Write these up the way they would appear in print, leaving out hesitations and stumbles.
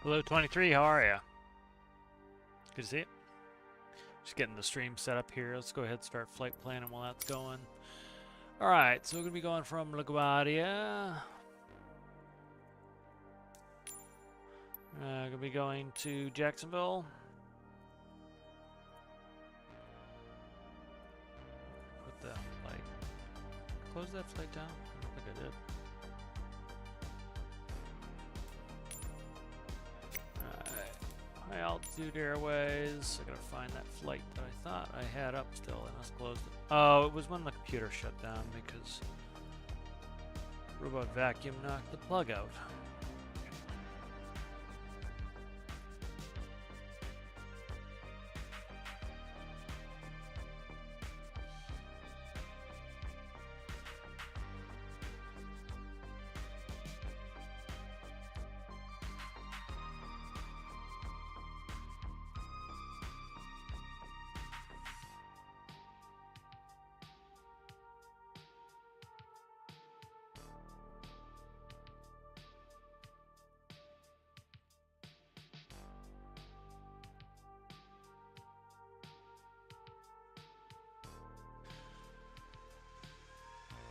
Hello, 23. How are ya? Good to see you. Just getting the stream set up here. Let's go ahead and start flight planning while that's going. All right, so we're gonna be going from LaGuardia. Gonna be going to Jacksonville. Put the flight. Close that flight down. I don't think I did. High Altitude Airways. I gotta find that flight that I thought I had up still. I must close it. Oh, it was when the computer shut down because robot vacuum knocked the plug out.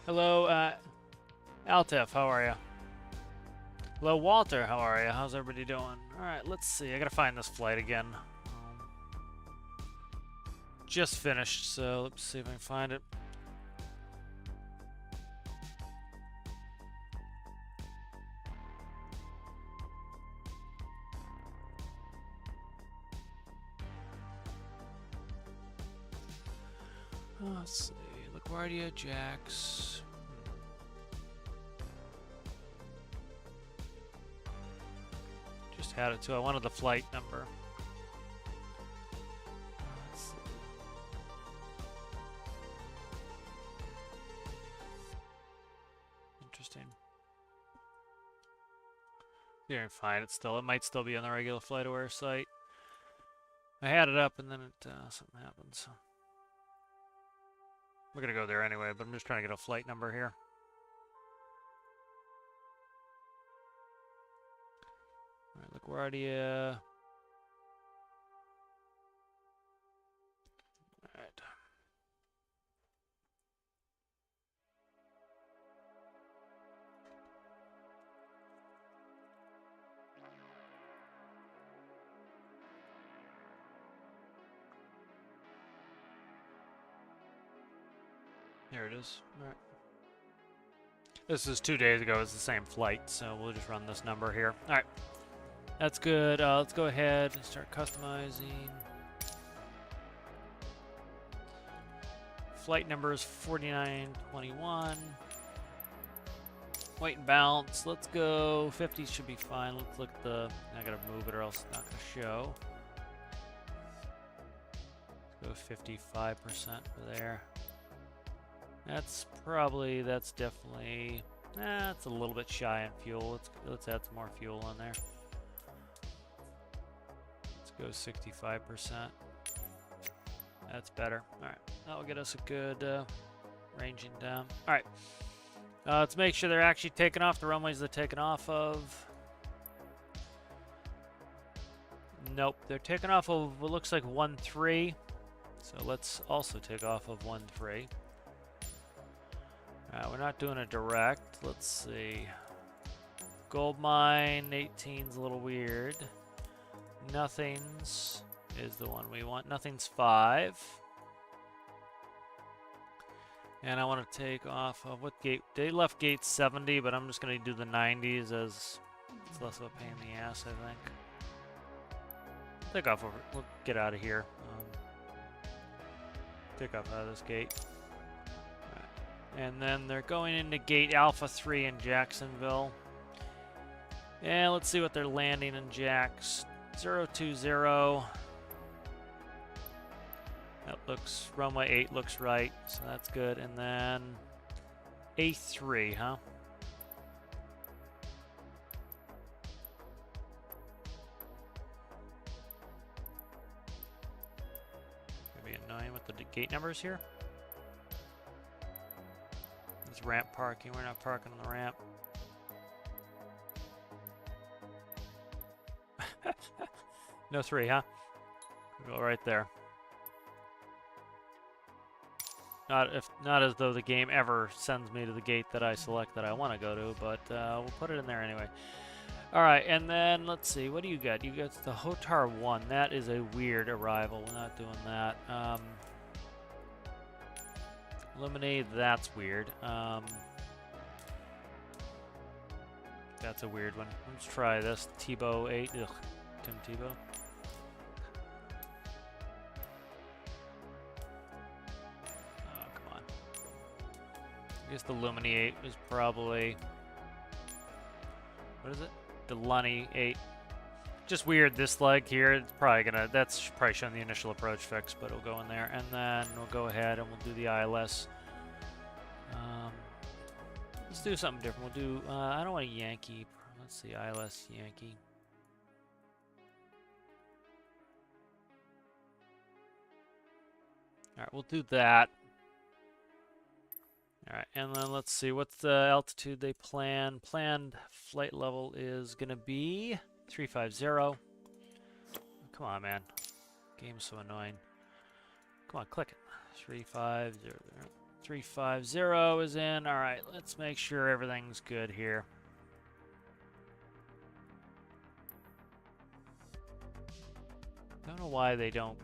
Hello, Altef, how are you? Hello, Walter, how are you? How's everybody doing? Alright, let's see. I gotta find this flight again. Just finished, so let's see if I can find it. Let's see. LaGuardia, KJAX. Just had it too. I wanted the flight number. Let's see. Interesting. You can find it still. It might still be on the regular FlightAware site. I had it up and then it something happened. So. We're gonna go there anyway, but I'm just trying to get a flight number here. All right, LaGuardia. All right. There it is. All right. This is 2 days ago. It's the same flight, so we'll just run this number here. All right. That's good. Let's go ahead and start customizing. Flight number is 4921. Weight and balance. Let's go. 50 should be fine. Let's look at the... I gotta move it or else it's not gonna show. Let's go 55% for there. That's definitely, that's a little bit shy on fuel. Let's add some more fuel on there. Let's go 65%. That's better. All right, that'll get us a good ranging down. All right, let's make sure they're actually taking off the runways they're taking off of. Nope, they're taking off of what looks like 1-3. So let's also take off of 1-3. We're not doing a direct. Let's see. Gold mine 18's a little weird. Nothing's is the one we want. Nothing's 5. And I want to take off of what gate? They left gate 70, but I'm just going to do the 90s as it's less of a pain in the ass, I think. Take off over. We'll get out of here. Take off out of this gate. And then they're going into gate Alpha 3 in Jacksonville. And let's see what they're landing in JAX. 020. That looks, runway 8 looks right, so that's good. And then A3, huh? Gonna be annoying with the gate numbers here. It's ramp parking. We're not parking on the ramp. No 3, huh? Go right there. Not as though the game ever sends me to the gate that I select that I want to go to, but we'll put it in there anyway. All right, and then let's see. What do you got? You got the Hotar 1. That is a weird arrival. We're not doing that. Lemonade, that's weird. That's a weird one. Let's try this. Tebow 8. Ugh, Tim Tebow. Oh, come on. I guess the Lumini 8 was probably... What is it? The Lunny 8. Just weird, this leg here. It's probably gonna... That's probably showing the initial approach fix, but it'll go in there. And then we'll go ahead and we'll do the ILS. Let's do something different. We'll do... I don't want a Yankee. Let's see, ILS Yankee. Alright, we'll do that. Alright, and then let's see, what's the altitude they plan? Planned flight level is gonna be 350. Oh, come on, man. Game's so annoying. Come on, click it. 350. 350 is in. Alright, let's make sure everything's good here. Don't know why they don't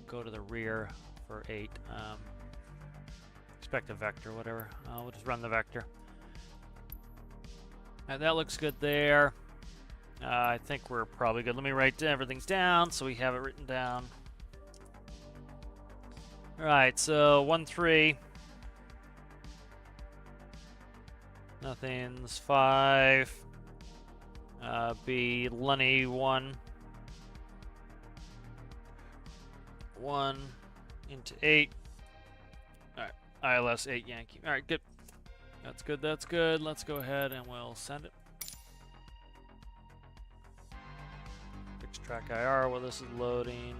go to the rear for 8. Expect a vector, whatever. We'll just run the vector. And that looks good there. I think we're probably good. Let me write everything's down so we have it written down. Alright, so 1-3. Nothing's 5. B Lunny 1. 1 into 8. Alright, ILS 8 Yankee. Alright, good. That's good, that's good. Let's go ahead and we'll send it. Fix track IR while this is loading.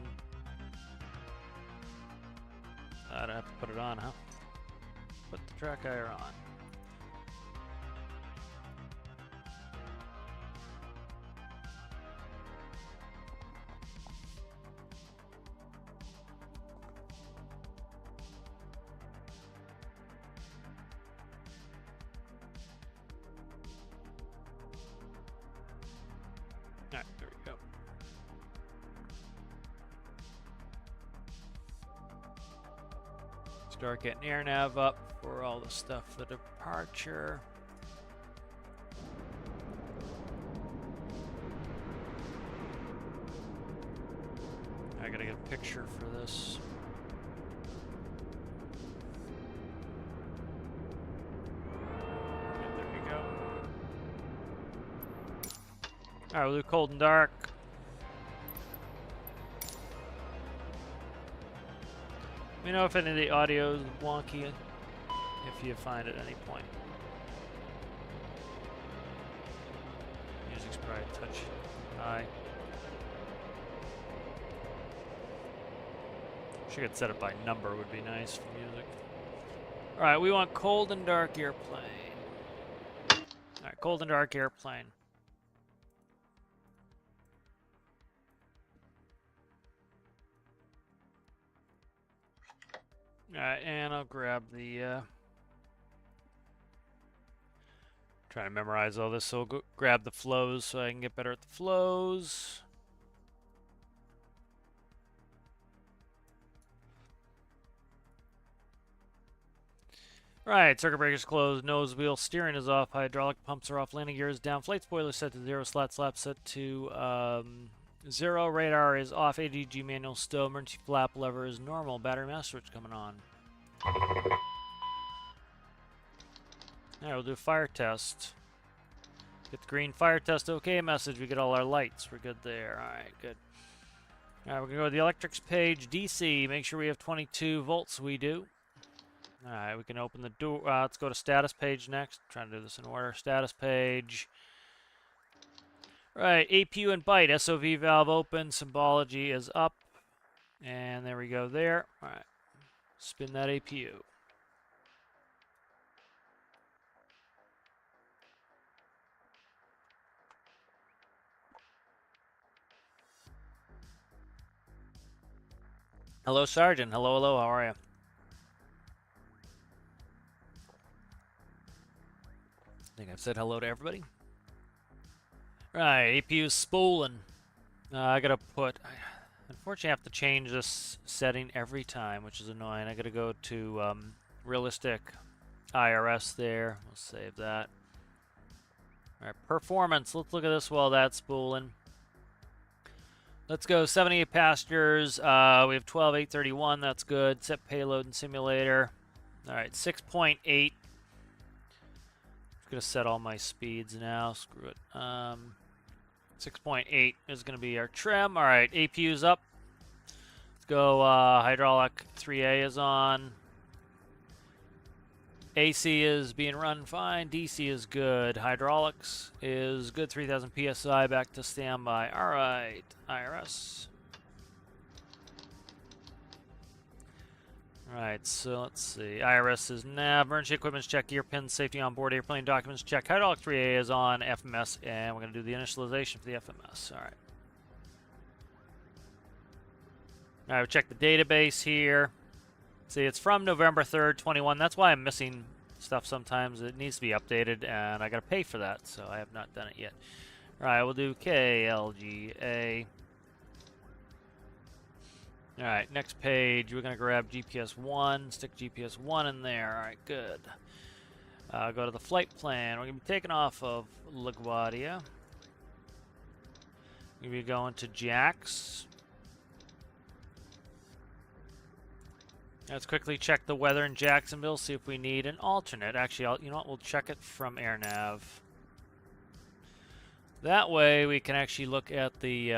I don't have to put it on, huh? Put the track IR on. Alright, there we go. Start getting air nav up for all the stuff for departure. I gotta get a picture for this. Yeah, there we go. Alright, we'll do cold and dark. Let me know if any of the audio is wonky, if you find at any point. Music's probably a touch high. Should get set up by number, would be nice for music. Alright, we want cold and dark airplane. Alright, cold and dark airplane. Alright, and I'll grab the, trying to memorize all this, so I'll go grab the flows so I can get better at the flows. Right, circuit breaker's closed, nose wheel steering is off, hydraulic pumps are off, landing gear is down, flight spoiler set to 0, slats lap set to 0, radar is off, ADG manual still, emergency flap lever is normal, battery master switch coming on. Alright, we'll do a fire test. Get the green fire test okay message, we get all our lights, we're good there, alright, good. Alright, we're going to go to the electrics page, DC, make sure we have 22 volts, we do. Alright, we can open the door. Let's go to status page next. I'm trying to do this in order. Status page. Right, APU and byte. SOV valve open. Symbology is up. And there we go there. Alright. Spin that APU. Hello, Sergeant. Hello, hello. How are you? I think I've said hello to everybody. Right, APU spooling. I gotta put. Unfortunately, I have to change this setting every time, which is annoying. I gotta go to realistic IRS there. We'll save that. All right, performance. Let's look at this while that's spooling. Let's go 78 passengers. We have 12,831. That's good. Set payload and simulator. All right, 6.8. I'm gonna set all my speeds now. Screw it. 6.8 is gonna be our trim. All right, APU's up. Let's go. Hydraulic 3A is on. AC is being run fine. DC is good. Hydraulics is good. 3,000 PSI. Back to standby. All right, IRS. All right, so let's see. IRS is nav. Emergency equipment check. Gear pins. Safety on board. Airplane documents check. Hydraulic 3A is on. FMS, and we're going to do the initialization for the FMS. All right. All right, we check the database here. See, it's from November 3rd, 21. That's why I'm missing stuff sometimes. It needs to be updated, and I got to pay for that, so I have not done it yet. All right, we'll do KLGA. All right, next page. We're going to grab GPS 1, stick GPS 1 in there. All right, good. Go to the flight plan. We're going to be taking off of LaGuardia. We're going to be going to KJAX. Let's quickly check the weather in Jacksonville, see if we need an alternate. Actually, you know what? We'll check it from AirNav. That way, we can actually look at the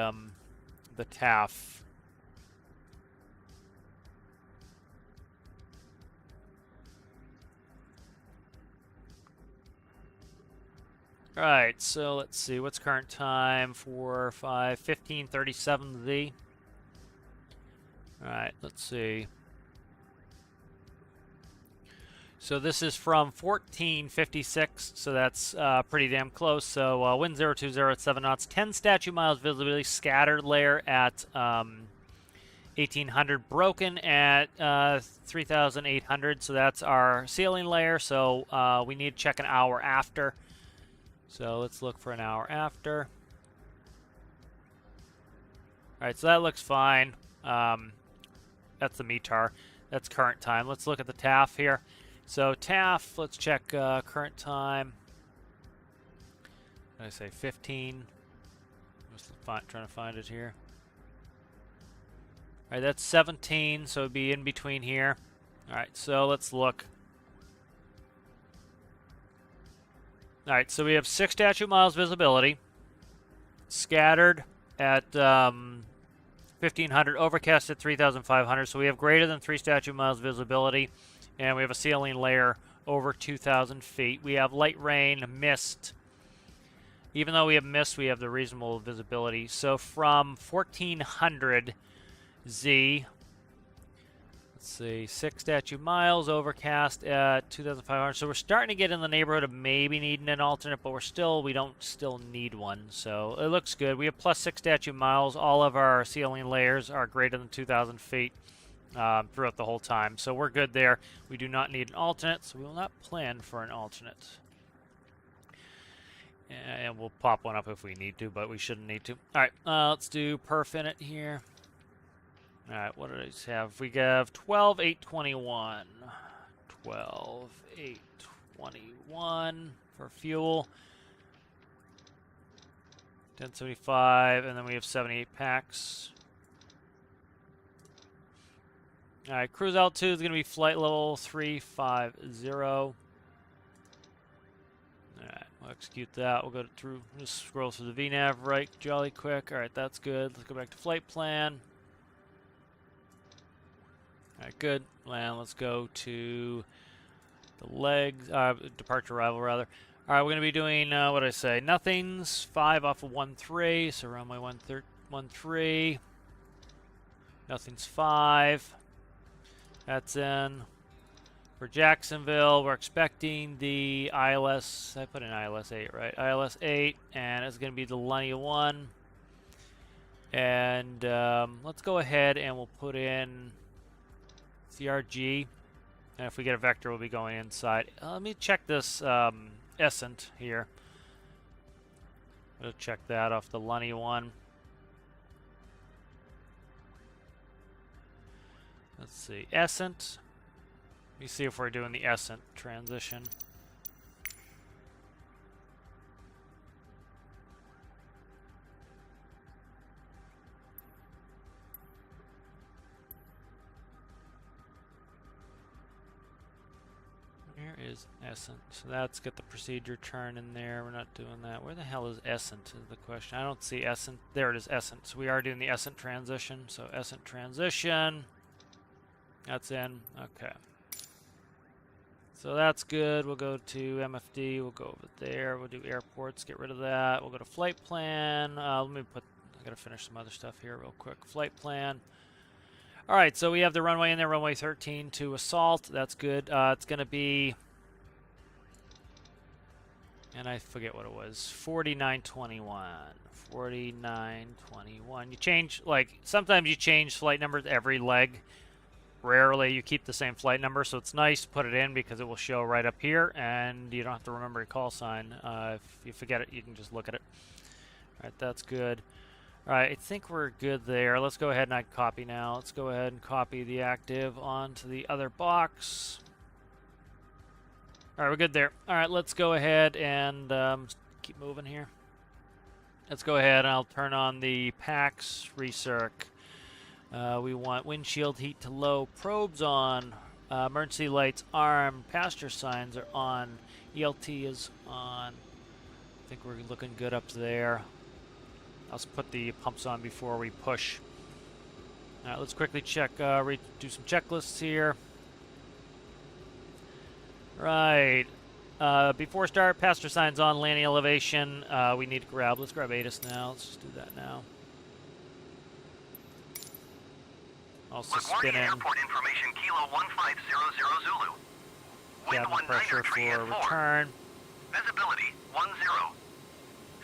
TAF. All right, so let's see. What's current time? 15:37 All right, let's see. So this is from 1456, so that's pretty damn close. So wind 020 at 7 knots, 10 statute miles visibility, scattered layer at 1800, broken at 3800. So that's our ceiling layer. So we need to check an hour after. So let's look for an hour after. All right, so that looks fine. That's the METAR. That's current time. Let's look at the TAF here. So TAF, let's check current time. Did I say 15? Just trying to find it here. All right, that's 17, so it'd be in between here. All right, so let's look. All right, so we have 6 statute miles visibility, scattered at 1500, overcast at 3500. So we have greater than 3 statute miles visibility. And we have a ceiling layer over 2,000 feet. We have light rain, mist. Even though we have mist, we have the reasonable visibility. So from 1400 Z, let's see, 6 statute miles, overcast at 2,500. So we're starting to get in the neighborhood of maybe needing an alternate, but we don't still need one. So it looks good. We have plus 6 statute miles. All of our ceiling layers are greater than 2,000 feet. Throughout the whole time. So we're good there. We do not need an alternate, so we will not plan for an alternate. And we'll pop one up if we need to, but we shouldn't need to. All right, let's do perf in it here. All right, what did I have? We have 12,821. 12,821 for fuel. 1075, and then we have 78 packs. All right, cruise altitude is going to be flight level 350. All right, we'll execute that. We'll go through, just scroll through the VNav right jolly quick. All right, that's good. Let's go back to flight plan. All right, good. And let's go to the legs, departure arrival rather. All right, we're going to be doing, what did I say? Nothings, 5 off of 13, so around my 13. Nothing's 5. That's in. For Jacksonville, we're expecting the ILS, I put in ILS 8, right? ILS 8, and it's going to be the Lenny 1. And let's go ahead and we'll put in CRG. And if we get a vector, we'll be going inside. Let me check this Essent here. We'll check that off the Lunny one. Let's see, Essent. Let me see if we're doing the Essent transition. Where is Essent? So that's got the procedure turn in there. We're not doing that. Where the hell is Essent is the question. I don't see Essent. There it is, Essent. So we are doing the Essent transition. So Essent transition. That's in. Okay. So that's good. We'll go to MFD. We'll go over there. We'll do airports. Get rid of that. We'll go to flight plan. Let me put. I gotta finish some other stuff here real quick. Flight plan. All right. So we have the runway in there. Runway 13 to assault. That's good. It's gonna be. And I forget what it was. 4921. 4921. You change sometimes you change flight numbers every leg. Rarely you keep the same flight number, so it's nice to put it in because it will show right up here, and you don't have to remember your call sign. If you forget it, you can just look at it. All right, that's good. All right, I think we're good there. Let's go ahead and I can copy now. Let's go ahead and copy the active onto the other box. All right, we're good there. All right, let's go ahead and keep moving here. Let's go ahead and I'll turn on the PAX recirc. We want windshield heat to low, probes on, emergency lights armed, passenger signs are on, ELT is on. I think we're looking good up there. I'll put the pumps on before we push. All right, let's quickly check, do some checklists here. Right. Before start, passenger signs on, landing elevation. We need to grab. Let's grab ATIS now. Let's just do that now. Also spin in. Airport information, Kilo 1500 Zulu. Cabin pressure for return. Visibility 10.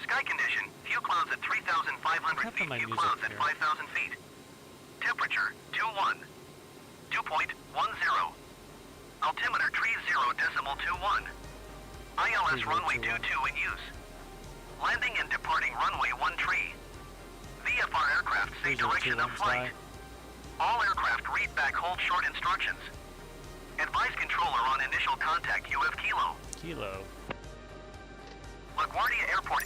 Sky condition, few clouds at 3,500 feet, few clouds at 5,000 feet. Temperature 21. Dew point 10. Altimeter tree 0.21. ILS runway 22 in use. Landing and departing runway 13. VFR aircraft say direction of flight. All aircraft read back hold short instructions. Advise controller on initial contact UF Kilo. Kilo. LaGuardia Airport.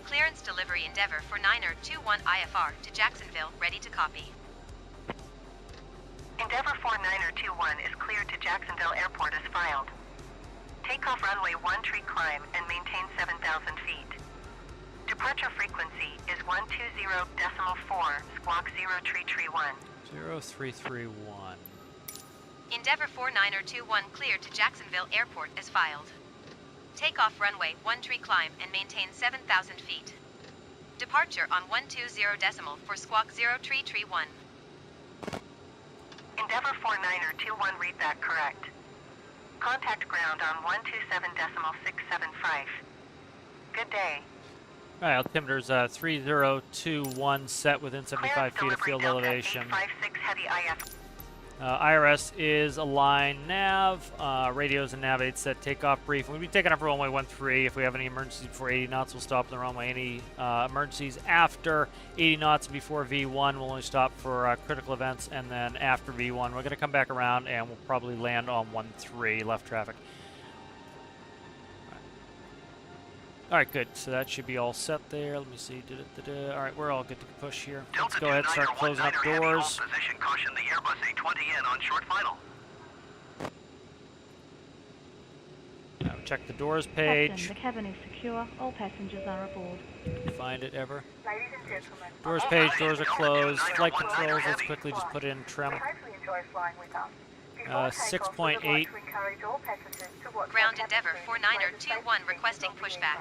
Clearance delivery Endeavour for 9er21 IFR to Jacksonville, ready to copy. Endeavour 49er21 is cleared to Jacksonville Airport as filed. Takeoff runway 13 climb and maintain 7,000 feet. Departure frequency is 120.4 squawk 0331. 0331. Endeavour 49er21 cleared to Jacksonville Airport as filed. Takeoff runway 13 climb and maintain 7,000 feet. Departure on 120 for squawk 0331. Endeavour 49er21 read that correct. Contact ground on 127.675. Good day. All right, altimeter's 3021 set within 75 feet of field elevation. 856 heavy IF. IRS is align nav. Radios and nav 8 set takeoff brief. We'll be taking off runway 13. If we have any emergencies before 80 knots, we'll stop the runway. Any emergencies after 80 knots before V1, we'll only stop for critical events. And then after V1, we're going to come back around and we'll probably land on 13 left traffic. All right, good. So that should be all set there. Let me see. All right, we're all good to push here. Let's go ahead and start closing up doors. Position caution the Airbus A20 in on short final. Check the doors page. Captain, the cabin is secure. All passengers are aboard. Find it ever. Ladies and gentlemen, Doors page, doors are closed. Flight controls, let's quickly just put in trim. we hope you enjoy flying with us. 6.8. Ground Endeavour 49er21 requesting pushback.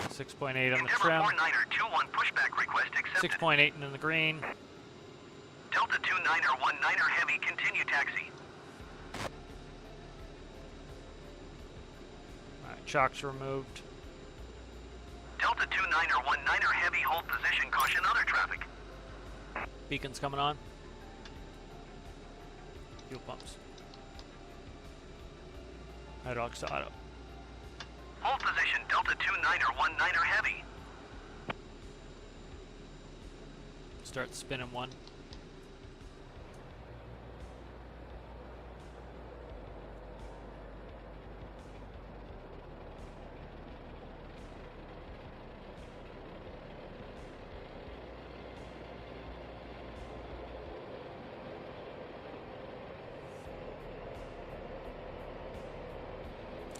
6.8 on the Endeavour trim. 49er21 pushback request accepted. 6.8 in the green. Delta 29er19er heavy continue taxi. Alright, Chocks removed. Delta 29er heavy, hold position, caution other traffic. Beacon's coming on. Fuel pumps. Hydraulics to auto. Hold position, Delta 29er heavy. Start spinning one.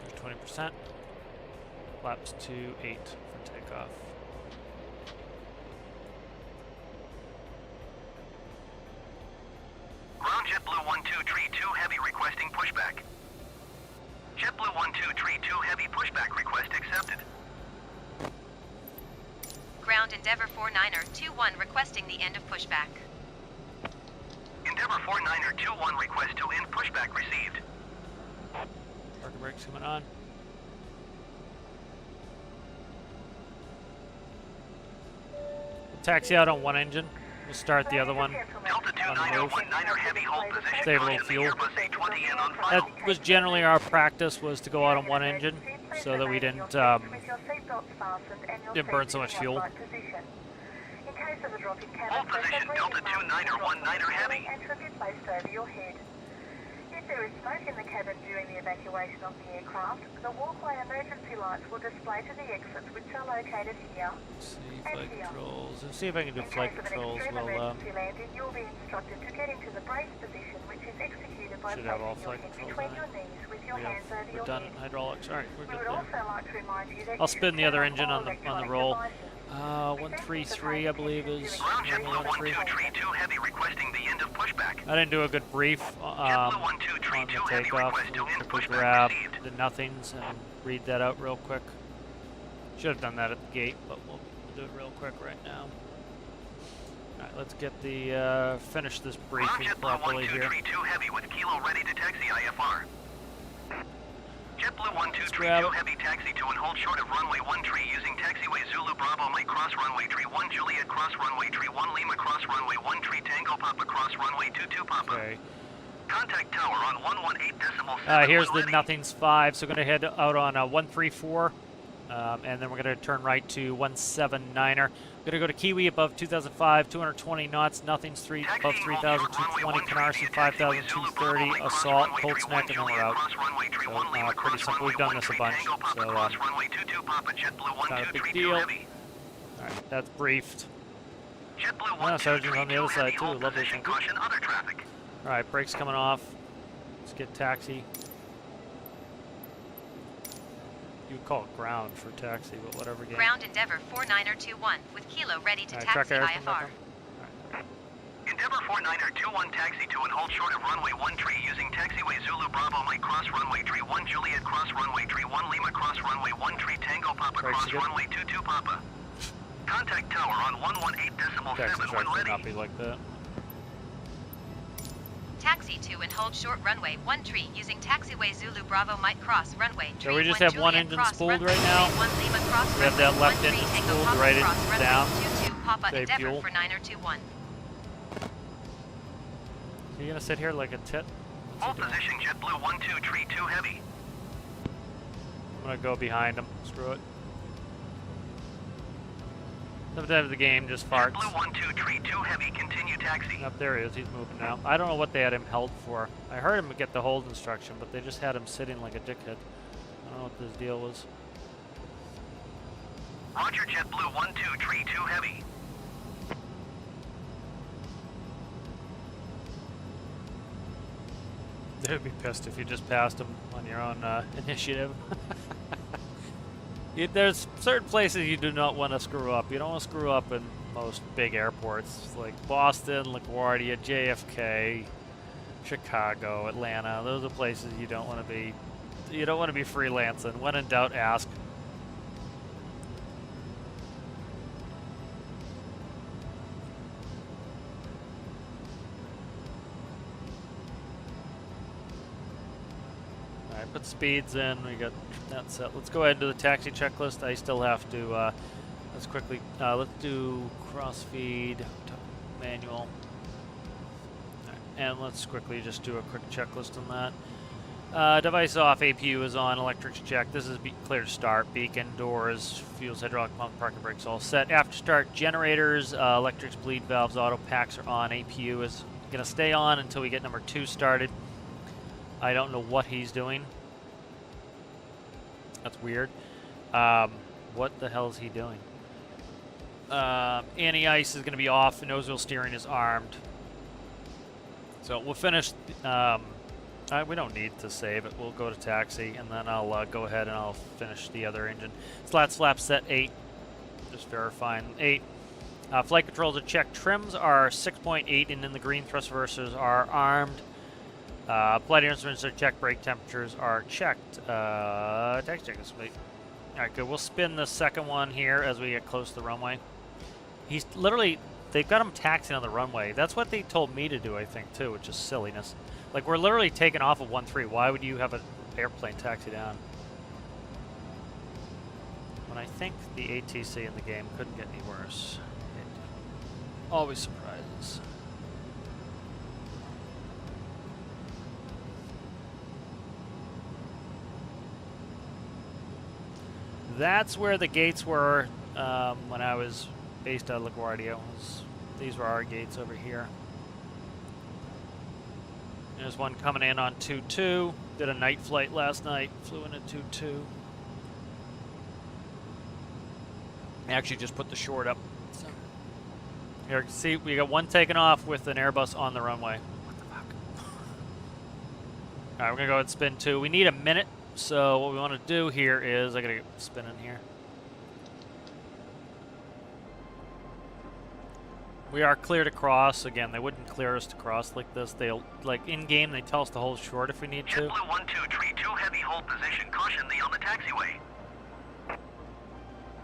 There's 20%. Flaps to 8 for takeoff. Ground JetBlue 12 Tree 2 heavy requesting pushback. JetBlue 12 Tree 2 heavy pushback request accepted. Ground Endeavour 49er 21 requesting the end of pushback. Endeavour 49er 21 request to end pushback received. Parking brakes coming on. Taxi out on one engine. We'll start the other one. Delta 29er heavy, hold position. Save a little caution the fuel. Airbus A20 in on final. That was generally our practice, was to go out on one engine so that we didn't burn so much fuel. Hold position, Delta 29er heavy. If there is smoke in the cabin during the evacuation of the aircraft, the walkway emergency lights will display to the exits, which are located here. See flight controls. Let's see if I can do flight controls. We'll Emergency landing, you'll be instructed to get into the brace position, which is executed by Should have all placing your flight head controls between on your it. knees with your hands over We're your done. head. Hydraulics. All right, we're We good would there. also like to remind you that I'll you spin can the other turn engine off on all the roll. electronic devices. 133, I believe, is Ground normally JetBlue 1 3. 12 Tree 2 heavy requesting the end of pushback. I didn't do a good brief on the takeoff. We'll quickly grab the nothings and read that out real quick. Should have done that at the gate, but we'll do it real quick right now. Alright, let's get the finish this briefing properly here. JetBlue 12 Tree 2 heavy with kilo ready to taxi IFR. JetBlue 12 Tree grab 2 it. heavy taxi to and hold short of runway 1 Tree using taxiway Zulu Bravo Mike cross runway Tree 1 Juliet cross runway Tree 1 Lima cross runway 1 Tree Tango Papa cross runway 22 Papa. Okay. Contact tower on 118.7. Here's the nothings 5, so we're going to head out on 134, and then we're going to turn right to 179er. We're going to go to Kiwi above 2005, 220 knots, nothings 3 above 3,000, 220, Canarsie 5,000, 230, Assault, Colts Neck, and then we're out. So, pretty simple. We've done this a bunch, so not a big deal. Alright, that's briefed. JetBlue Sergeant's on the other side too. Hold Lovely, position, thank you. caution other traffic. Alright, brakes coming off. Let's get taxi. You would call it ground for taxi, but whatever. Game. Ground Endeavour 49er 21 with Kilo ready to Alright, taxi truck air, come IFR. back up. Endeavour 49er 21 taxi to and hold short of runway 1 Tree using taxiway Zulu Bravo Mike cross runway Tree 1 Juliet cross runway Tree 1 Lima cross runway 1 Tree Tango Papa Brakes cross are good. runway 22 Papa. Contact tower on 118.7 Taxi when strike would ready. not be like that. Taxi to and hold short runway 1 Tree using taxiway Zulu Bravo Mike cross runway So Tree we just 1 have one Juliet engine cross spooled runway right now. 1 Lima cross We have that runway left 1 engine Tree Tango spooled Papa right cross runway down. 22 Papa Save Endeavour fuel. for 9er 21. So you're gonna sit here like a tit? Hold position JetBlue 12 Tree 2 heavy. I'm gonna go behind him. Screw it. Sometimes the game just farts. JetBlue 12 Tree 2 heavy, continue taxi. Up there he is. He's moving now. I don't know what they had him held for. I heard him get the hold instruction, but they just had him sitting like a dickhead. I don't know what this deal was. Roger JetBlue 12 Tree 2 heavy. They would be pissed if you just passed them on your own initiative. There's certain places you do not want to screw up. You don't want to screw up in most big airports like Boston, LaGuardia, JFK, Chicago, Atlanta. Those are places you don't want to be. You don't want to be freelancing. When in doubt, ask. Put speeds in. We got that set. Let's go ahead and do the taxi checklist. I still have to. Let's quickly. Let's do cross-feed manual. And let's quickly just do a quick checklist on that. Device off, APU is on, electrics checked. This is clear to start. Beacon, doors, fuels, hydraulic pump, parking brakes all set. After start, generators, electrics, bleed valves, auto packs are on. APU is going to stay on until we get number 2 started. I don't know what he's doing. That's weird. What the hell is he doing? Anti-ice is going to be off. The nose wheel steering is armed. So we'll finish. We don't need to save it. We'll go to taxi, and then I'll go ahead and I'll finish the other engine. Slats flap set 8. Just verifying 8. Flight controls are checked. Trims are 6.8, and in the green thrust reversers are armed. Flight instruments are checked. Brake temperatures are checked. Taxi check is complete. All right, good. We'll spin the second one here as we get close to the runway. He's literally. They've got him taxiing on the runway. That's what they told me to do, I think, too, which is silliness. Like, we're literally taking off of 1-3. Why would you have an airplane taxi down? When I think the ATC in the game couldn't get any worse. It always surprises. That's where the gates were when I was based out of LaGuardia. These were our gates over here. There's one coming in on 2-2. Did a night flight last night. Flew in at 2-2. Actually just put the short up. So here, you can see we got one taking off with an Airbus on the runway. What the fuck? Alright, we're going to go ahead and spin 2. We need a minute. So what we want to do here is, I got to get spinning here. We are clear to cross. Again, they wouldn't clear us to cross like this. They'll, like, in-game, they tell us to hold short if we need to. JetBlue 1-2, tree 2 heavy, hold position, caution thee on the taxiway.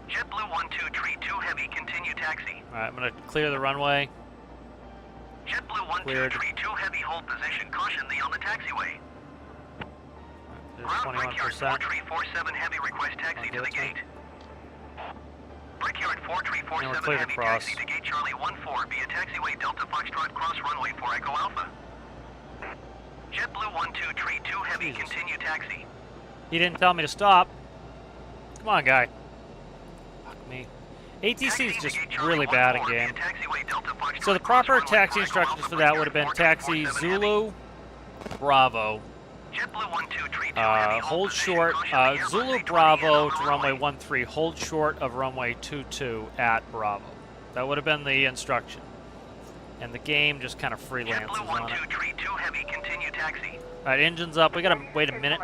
JetBlue 1-2, tree 2 heavy, continue taxi. Alright, I'm going to clear the runway. JetBlue 1-2, tree 2 heavy, hold position, caution thee on the taxiway. There's Ground Brickyard 21%. 4347 heavy, request taxi to the gate. Brickyard 4347 clear to heavy, cross. taxi to gate Charlie 14 via taxiway Delta Foxtrot cross runway 4 Echo Alpha. JetBlue 1-2, tree 2 heavy, Jesus. continue taxi. He didn't tell me to stop. Come on, guy. Fuck me. ATC is just really bad in game. So the proper taxi instructions for that would have been taxi Zulu Bravo. Hold short, Zulu Bravo to runway 13, hold short of runway 22 at Bravo. That would have been the instruction. And the game just kind of freelances on it. Alright, engine's up. We gotta wait a minute.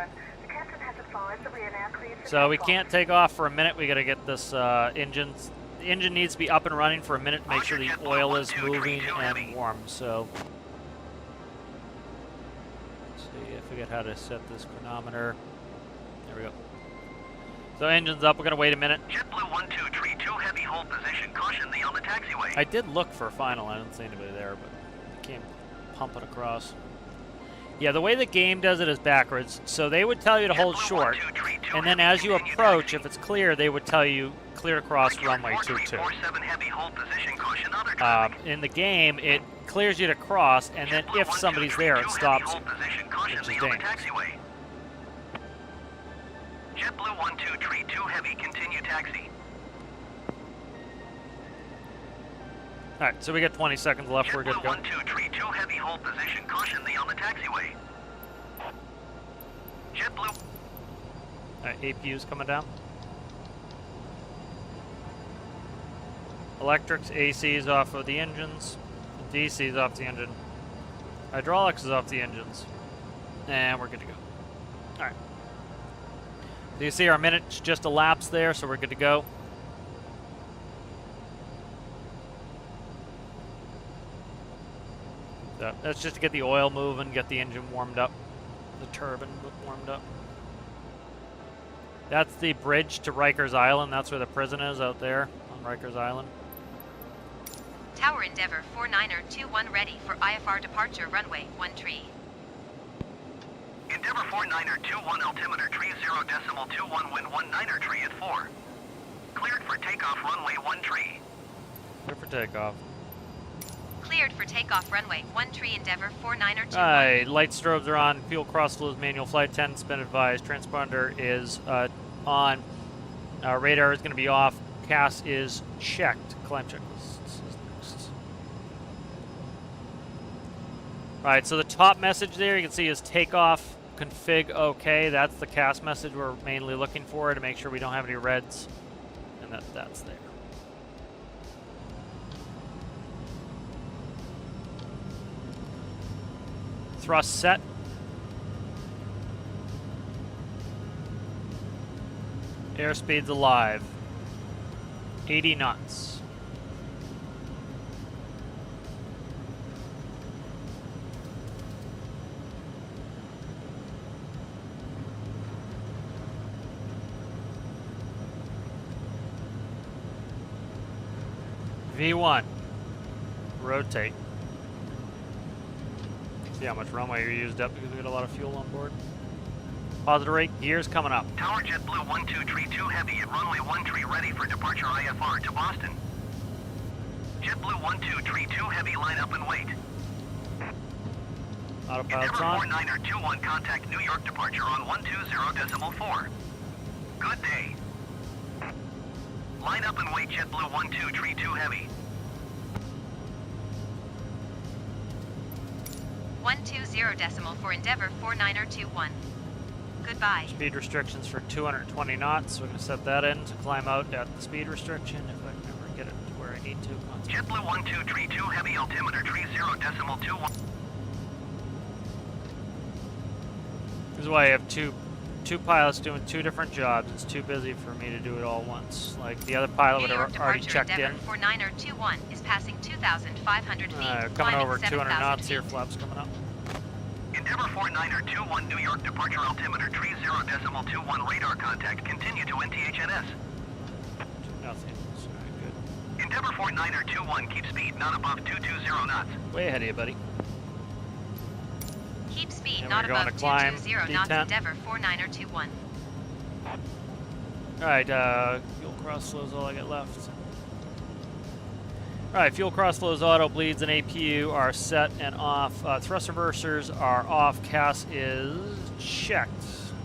So we can't take off for a minute. We gotta get this engine. The engine needs to be up and running for a minute to make sure the oil is moving and warm. So forget how to set this chronometer. There we go. So engine's up. We're gonna wait a minute. JetBlue 1-2, tree 2 heavy, hold position. Caution thee on the taxiway. I did look for a final. I didn't see anybody there, but it came pumping across. Yeah, the way the game does it is backwards. So they would tell you to hold short, and then as you approach, if it's clear, they would tell you clear to cross runway 22. In the game, it clears you to cross, and then if somebody's there, it stops you, which is dangerous. JetBlue 1-2, tree 2 heavy, continue taxi. Alright, so we got 20 seconds left. We're good to go. JetBlue 1-2, tree 2 heavy, hold position. Caution thee on the taxiway. JetBlue. Alright, APU's coming down. Electrics, AC is off of the engines. DC is off the engine. Hydraulics is off the engines. And we're good to go. Alright. So you see our minute's just elapsed there, so we're good to go. So that's just to get the oil moving, get the engine warmed up, the turbine warmed up. That's the bridge to Rikers Island. That's where the prison is out there on Rikers Island. Tower Endeavour 49er 21 ready for IFR departure runway 13. Endeavour Endeavor 49er21 altimeter tree 0.21 wind 19er tree at 4. Cleared for takeoff runway 1 tree. Clear for takeoff. Cleared for takeoff runway 1 tree Endeavor 49er21. Alright, light strobes are on. Fuel cross flows manual. Flight attendant's been advised. Transponder is on. Radar is going to be off. CAS is checked. Climb checklists is next. Alright, so the top message there you can see is takeoff config OK. That's the CAS message we're mainly looking for to make sure we don't have any reds. And that's there. Thrust set. Airspeed's alive. 80 knots. V1. Rotate. See how much runway you used up because we got a lot of fuel on board. Positive rate, gears coming up. Tower JetBlue 12 tree 2 heavy at runway 1 tree ready for departure IFR to Boston. JetBlue 12 tree 2 heavy line up and wait. Autopilot's Endeavor on. 49er21 contact New York departure on 120.4. Good day. Line up and wait JetBlue 12 tree 2 heavy. 120 for Endeavor 49er21. Goodbye. Speed restrictions for 220 knots. We're going to set that in to climb out at the speed restriction if I can ever get it to where I need to. JetBlue 12 tree 2 heavy altimeter tree 0.21. This is why I have two pilots doing two different jobs. It's too busy for me to do it all once. Like the other pilot would have already checked in. Endeavor 49er21 is passing 2,500 feet. Coming climbing over 200 knots feet. here. Flaps coming up. Endeavor 49er21 New York departure altimeter tree 0.21 radar contact. Continue to NTHNS. Nothing. Alright, good. Endeavor 49er21 keep speed not above 220 knots. Way ahead of you, buddy. Keep speed And not we're going above to climb 220 knots. D10. Endeavor 49er21. Alright, fuel cross flows all I got left. Alright, fuel cross flows, auto bleeds, and APU are set and off. Thrust reversers are off. CAS is checked.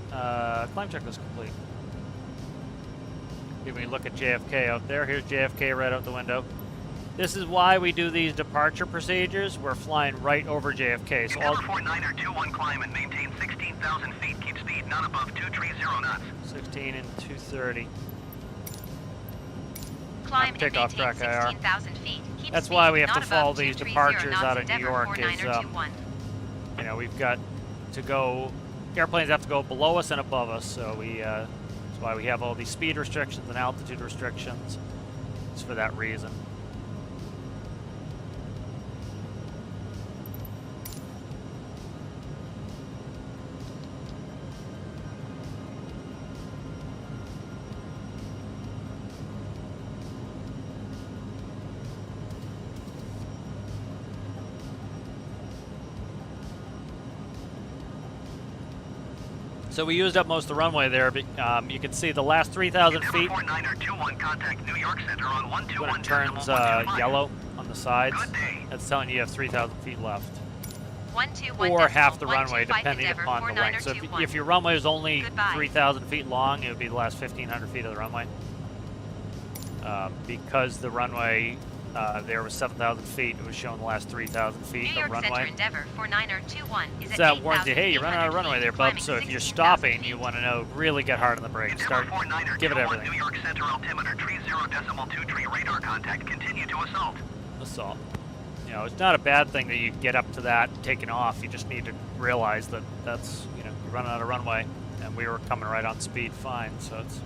Climb checklist complete. If we look at JFK out there, here's JFK right out the window. This is why we do these departure procedures. We're flying right over JFK. So Endeavor 49er21 climb and maintain 16,000 feet. Keep speed not above 230 knots. 16 and 230. Climb and Takeoff maintain track IR. 16,000 feet. Keep That's speed why we have not to follow above these 230 departures knots. out of New Endeavor York. Is, 49er21. you know, we've got to go. Airplanes have to go below us and above us. So we. That's why we have all these speed restrictions and altitude restrictions. It's for that reason. So we used up most of the runway there, but you can see the last 3,000 feet Endeavor 49er21 contact New York Center on when it 121. turns yellow on the sides. Good day. That's telling you have 3,000 feet left. 121 Or half the 125 runway, depending Endeavor upon the length. So 49er21. if your runway is only Goodbye. 3,000 feet long, it would be the last 1,500 feet of the runway. Because the runway there was 7,000 feet, it was showing the last 3,000 feet New of York runway. Center Endeavor 49er21 is So at that warns you, hey, you're running out of runway there, bub. So if you're stopping, you want to know, really get hard on the brakes. Endeavor Start, 49er21 give it everything. New York Center altimeter tree 0.23 radar contact. Continue to assault. Assault. You know, it's not a bad thing that you get up to that and taking off. You just need to realize that that's, you know, you're running out of runway, and we were coming right on speed fine, so it's...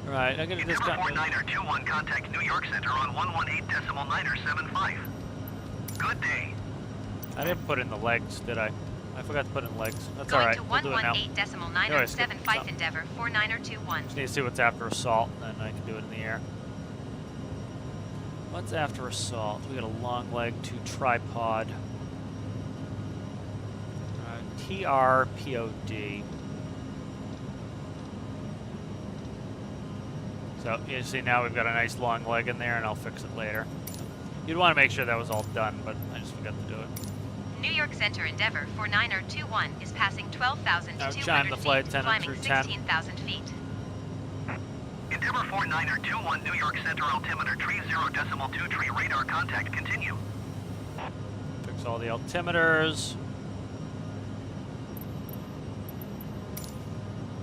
Alright, I'm gonna Endeavor discount... 49er21 contact New York Center on 118.975. Good day. I didn't put in the legs, did I? I forgot to put in legs. That's Going alright, to we'll do it now. 118.975 Endeavor 49er21. Just need to see what's after assault, and then I can do it in the air. What's after assault? We got a long leg, 2 tripod. TRPOD. So you see now we've got a nice long leg in there, and I'll fix it later. You'd want to make sure that was all done, but I just forgot to do it. New York Center Endeavor 4921 is passing 12,200 chime the flight feet, attendant climbing through 10. 16,000 feet. Endeavor 4921 New York Center altimeter tree 0.2 tree radar contact continue. Fix all the altimeters.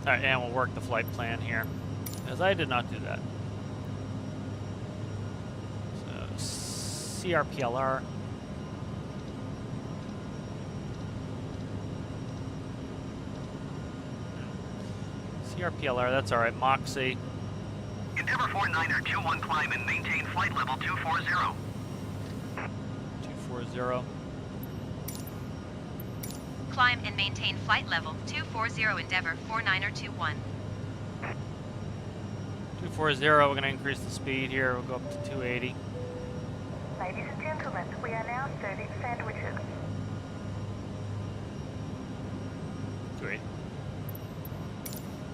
Alright, and we'll work the flight plan here, as I did not do that. So, CRPLR. CRPLR, that's alright. Moxie. Endeavor 4921 climb and maintain flight level 240. 240. Climb and maintain flight level 240 Endeavor 4921. 240, we're going to increase the speed here. We'll go up to 280. Ladies and gentlemen, we are now serving sandwiches. 280.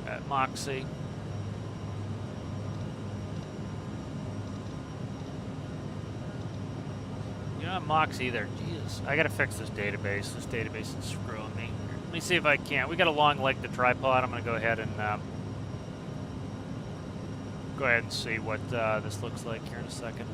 At Moxie. You don't have Moxie either. Jesus. I got to fix this database. This database is screwing me. Let me see if I can. We got a long leg to tripod. I'm going to go ahead and see what this looks like here in a second.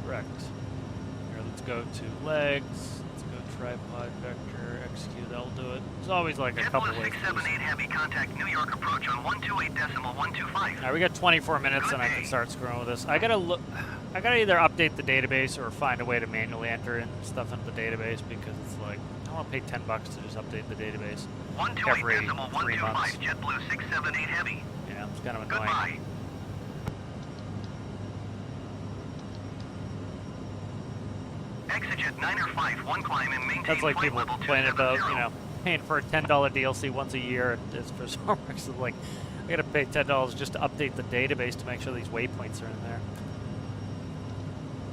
Correct. Here, let's go to legs. Let's go tripod, vector, execute. That'll do it. There's always like a couple ways. 678 heavy contact New York approach on 128.125. Alright, we got 24 minutes and I can start screwing with this. I gotta either update the database or find a way to manually enter in stuff into the database, because it's like, I don't want to pay $10 to just update the database every 3 months. 128.125 JetBlue 678 heavy. Yeah, it's kind of annoying. Goodbye. Exit 951 climb and maintain That's like flight people level complaining about, 270. you know, paying for a $10 DLC once a year. It's for some reason, like, I gotta pay $10 just to update the database to make sure these waypoints are in there.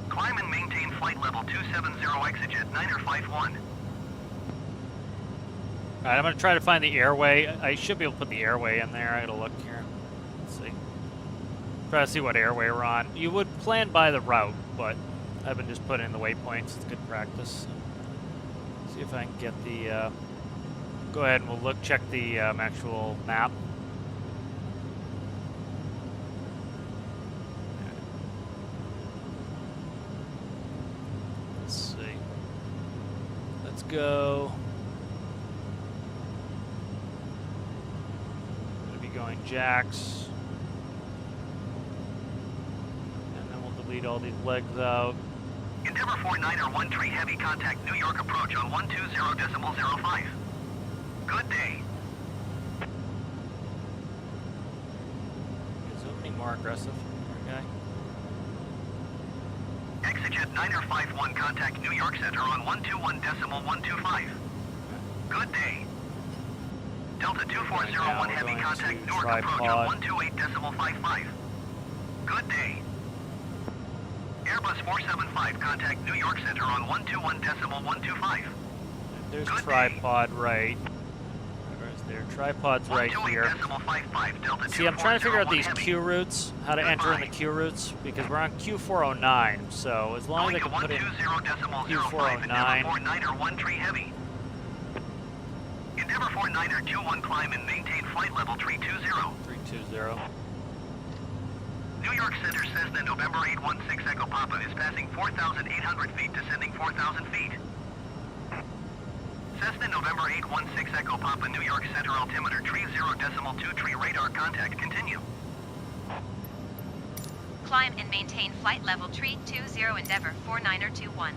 Climb and maintain flight level 270 exit 951. Alright, I'm gonna try to find the airway. I should be able to put the airway in there. I gotta look here. Let's see. Try to see what airway we're on. You would plan by the route, but I've been just putting in the waypoints. It's good practice. See if I can get the, go ahead and we'll check the actual map. Let's see. Let's go. I'm going to be going JAX. And then we'll delete all these legs out. Endeavor 49er 13 heavy contact New York approach on 120.05. Good day. Is opening more aggressive? Okay. Exit 951 contact New York Center on 121.125. Good day. Delta 2401 heavy contact Newark approach on 128.55. Good day. Airbus 475 contact New York Center on 121.125. There's Good tripod right. Where's there? Tripod's right here. 128.55 Delta See, I'm trying to figure out 2401 these heavy. queue routes, how to enter in the queue routes, because we're on Q409, so as long as I can put in Q409. Endeavor 49er 13 heavy. Endeavor 49er 21 climb and maintain flight level 320. 320. New York Center Cessna November 816 Echo Papa is passing 4,800 feet, descending 4,000 feet. Cessna November 816 Echo Papa New York Center altimeter tree 0.2 tree radar contact continue. Climb and maintain flight level 320 Endeavor 49er 21.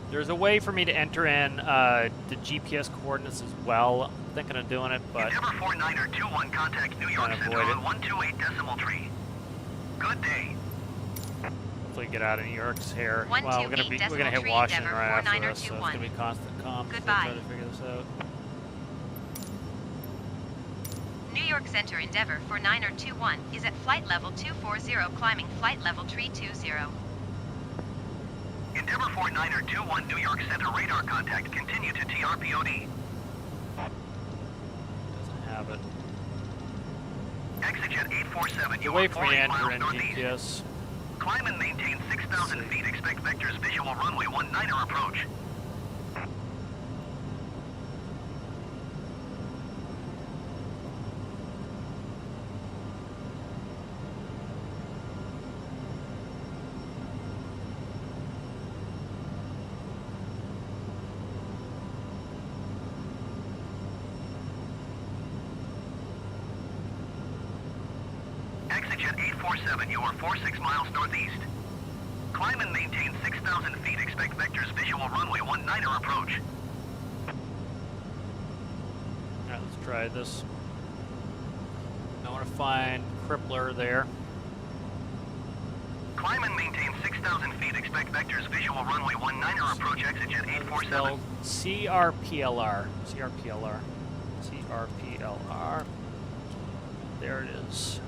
There's a way for me to enter in the GPS coordinates as well. I'm thinking of doing it, but Endeavour 49er21, contact New York Center on 128.3. Good day. hopefully get out of New York's hair. Well, we're 128.3 gonna hit Washington Endeavour right after this, so 49er21. it's gonna be constant comms. Goodbye. Try to figure this out. New York Center Endeavour 49er21 is at flight level 240, climbing flight level 320. Endeavour 49er21, New York Center radar contact. Continue to TRPOD. Doesn't have it. Exit 847, you Wait are for me to 48 enter miles in northeast. GPS. Climb and maintain 6,000 feet. Expect vectors visual runway 19er approach. Exit 847, you are 46 miles northeast. Climb and maintain 6,000 feet. Expect vectors visual runway 19er approach. Alright, let's try this. I want to find Crippler there. Climb and maintain 6,000 feet. Expect vectors visual runway 19er approach. Exit 847. CRPLR. CRPLR. CRPLR. There it is.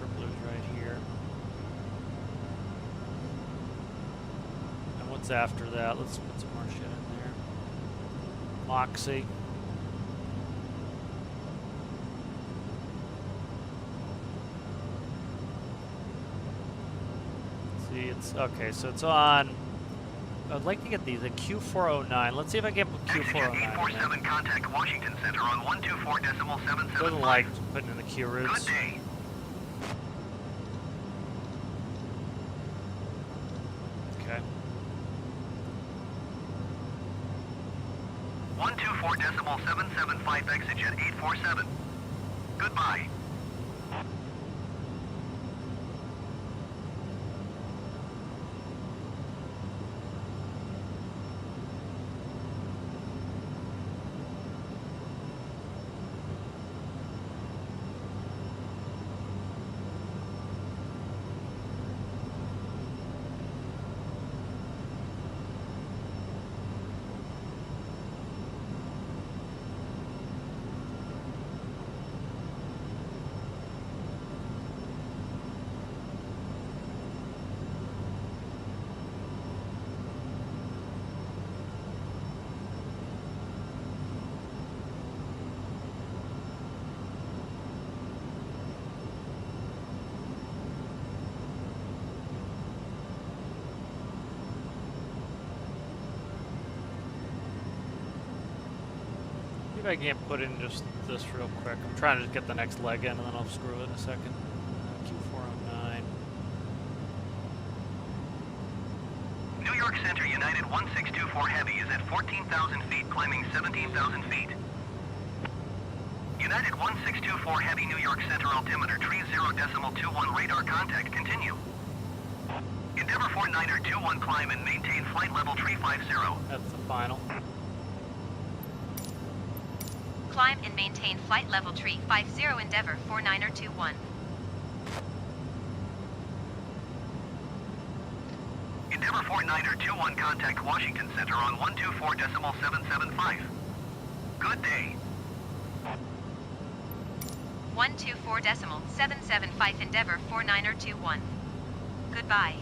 Crippler's right here. And what's after that? Let's put some more shit in there. Moxie. See, it's okay, so it's on. I'd like to get these at Q409. Let's see if I can get Exit Q409. 847, contact Washington Center on 124.775. Doesn't like putting in the Q Good routes. day. Okay. 124.775, exit 847. Goodbye. Maybe I can't put in just this real quick. I'm trying to just get the next leg in, and then I'll screw it in a second. Q409. New York Center United 1624 Heavy is at 14,000 feet, climbing 17,000 feet. United 1624 Heavy, New York Center altimeter 30.21 radar contact. Continue. Endeavour 49er21, climb and maintain flight level 350. That's the final. Climb and maintain flight level 350 Endeavour 49er21. Endeavour 49er21, contact Washington Center on 124.775. Good day. 124.775 Endeavour 49er21. Goodbye.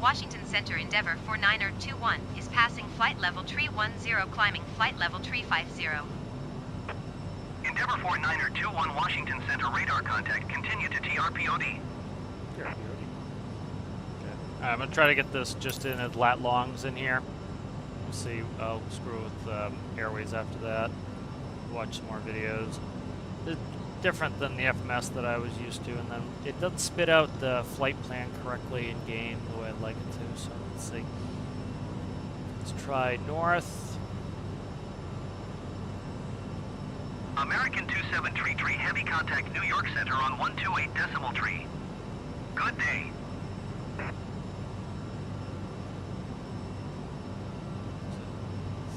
Washington Center Endeavour 49er21 is passing flight level 310, climbing flight level 350. Endeavour 49er21, Washington Center radar contact. Continue to TRPOD. Okay. I'm gonna try to get this just in at lat longs in here. We'll see. I'll screw with airways after that. Watch some more videos. It's different than the FMS that I was used to, and then it doesn't spit out the flight plan correctly in game the way I'd like it to. So let's see. Let's try north. American 27 tree heavy contact New York Center on 128 decimal tree. Good day.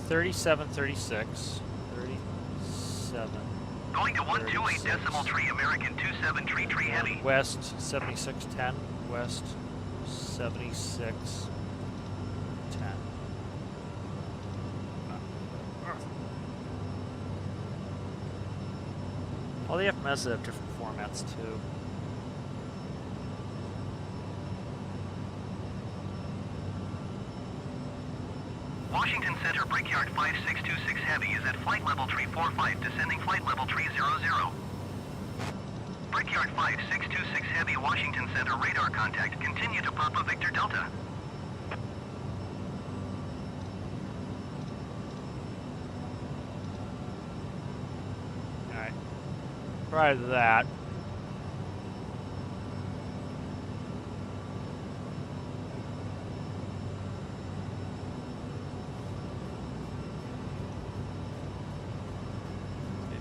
Thirty-seven, 36. 37. Going to 128 decimal tree American 27 tree heavy. West 7610. West 7610. All the FMS have different formats too. Washington Center Brickyard 5626 Heavy is at flight level 345, descending flight level 300. Brickyard 5626 Heavy, Washington Center radar contact. Continue to Papa Victor Delta. Alright. Prior to that,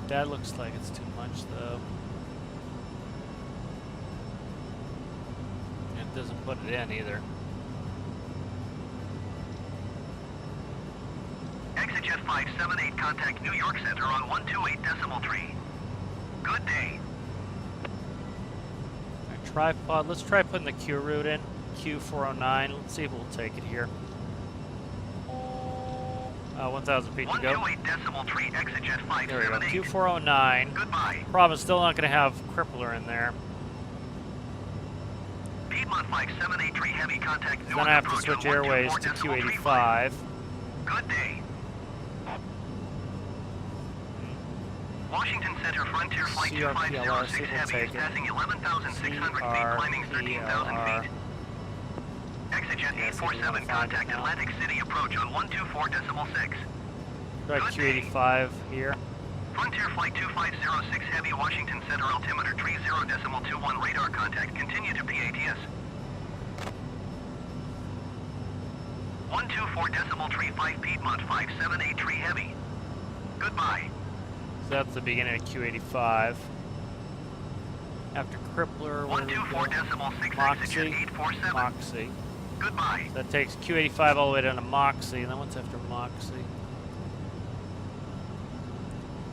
that looks like it's too much though. It doesn't put it in either. ExitJet 578 contact New York Center on 128 decimal tree. Good day. Alright, tripod. Let's try putting the Q route in. Q409. Let's see if we'll take it here. 1,000 feet to go. 128 decimal tree ExitJet 578. There we go. Q409. Goodbye. Problem is still not going to have Crippler in there. Piedmont 578 tree heavy contact. Then I have to switch airways to Q85. Good day. Washington Center Frontier Flight 2506 Heavy is passing 11,600 feet, climbing 13,000 feet. ExitJet 847 contact Atlantic City approach on 124.6. Try Q85 here. Frontier Flight 2506 Heavy, Washington Center altimeter 30.21 radar contact. Continue to PATS. 124.35 Piedmont 578 tree heavy. Goodbye. So that's the beginning of Q85. After Crippler, where do we go? 124.6 Moxie. ExitJet 847. Moxie. Goodbye. So that takes Q85 all the way down to Moxie, and then what's after Moxie?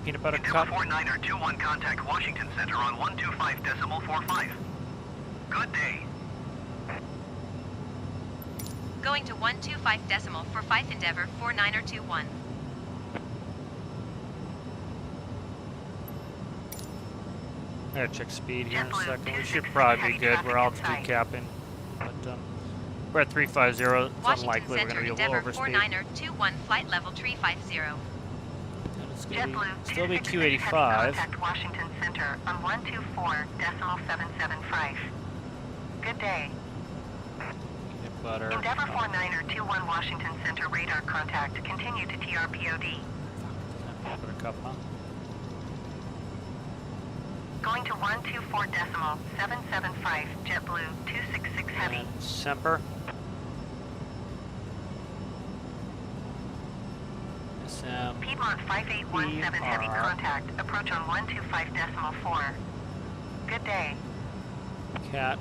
Peanut butter cup. Endeavour 49er 21 contact Washington Center on 125.45. Good day. Going to 125 decimal for 5 Endeavour 49er21. I gotta check speed here in a second. We should probably be good. We're altitude capping. But we're at 350. It's Washington unlikely we're Center gonna be able to Endeavour overspeed. 49er21 flight level 350. And it's gonna JetBlue still be 266 Q85. contact Washington Center on 124.775. Good day. Peanut butter. Endeavour 49er 21 Washington Center radar contact. Continue to TRPOD. Peanut butter cup, huh? Going to 124.775 JetBlue 266 Heavy. And Semper. SM. Piedmont 5817 Heavy PR. contact. Approach on 125.4. Good day. Cat.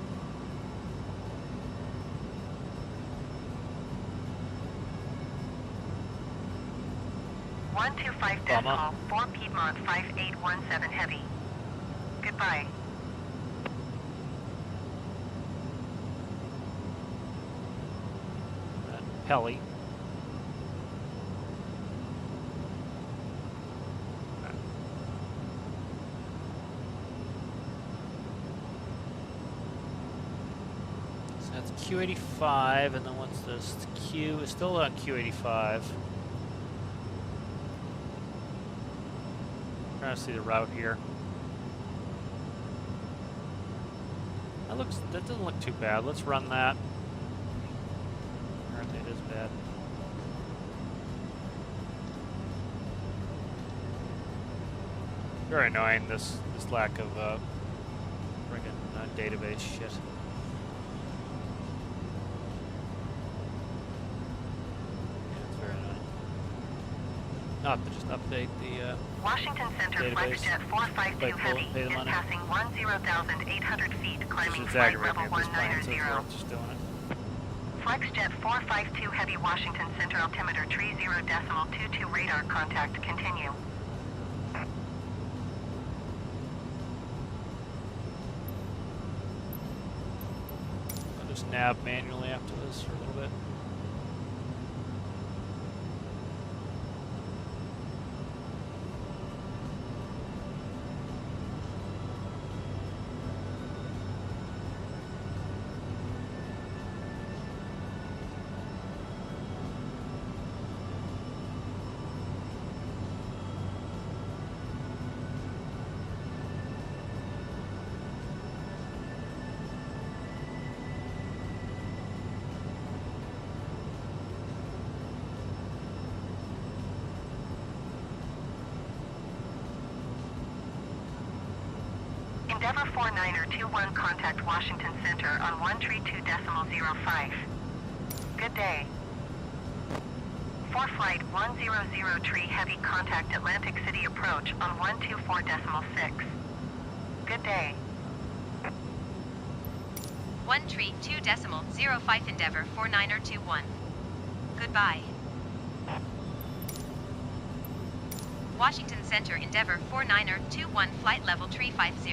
One two five decimal 4 Piedmont 5817 Heavy. Goodbye. Pelly. So that's Q85, and then what's this? Q is still on Q85. Trying to see the route here. That doesn't look too bad. Let's run that. Apparently it is bad. Very annoying, this lack of friggin' database shit. Yeah, it's very annoying. I'll have to just update the Washington Center database. FlexJet 452 Like, Heavy pay the is money. passing 10,800 feet, climbing It's flight aggravating level me at this point, so 190. it's worth just doing it. FlexJet 452 Heavy Washington Center altimeter 30.22 radar contact continue. I'll just nav manually after this for a little bit. Endeavour 49er21 contact Washington Center on 132.05. Good day. For flight 100 tree heavy contact Atlantic City approach on 124.6. Good day. 132.05 Endeavour 49er21. Goodbye. Washington Center Endeavour 49er21 flight level 350.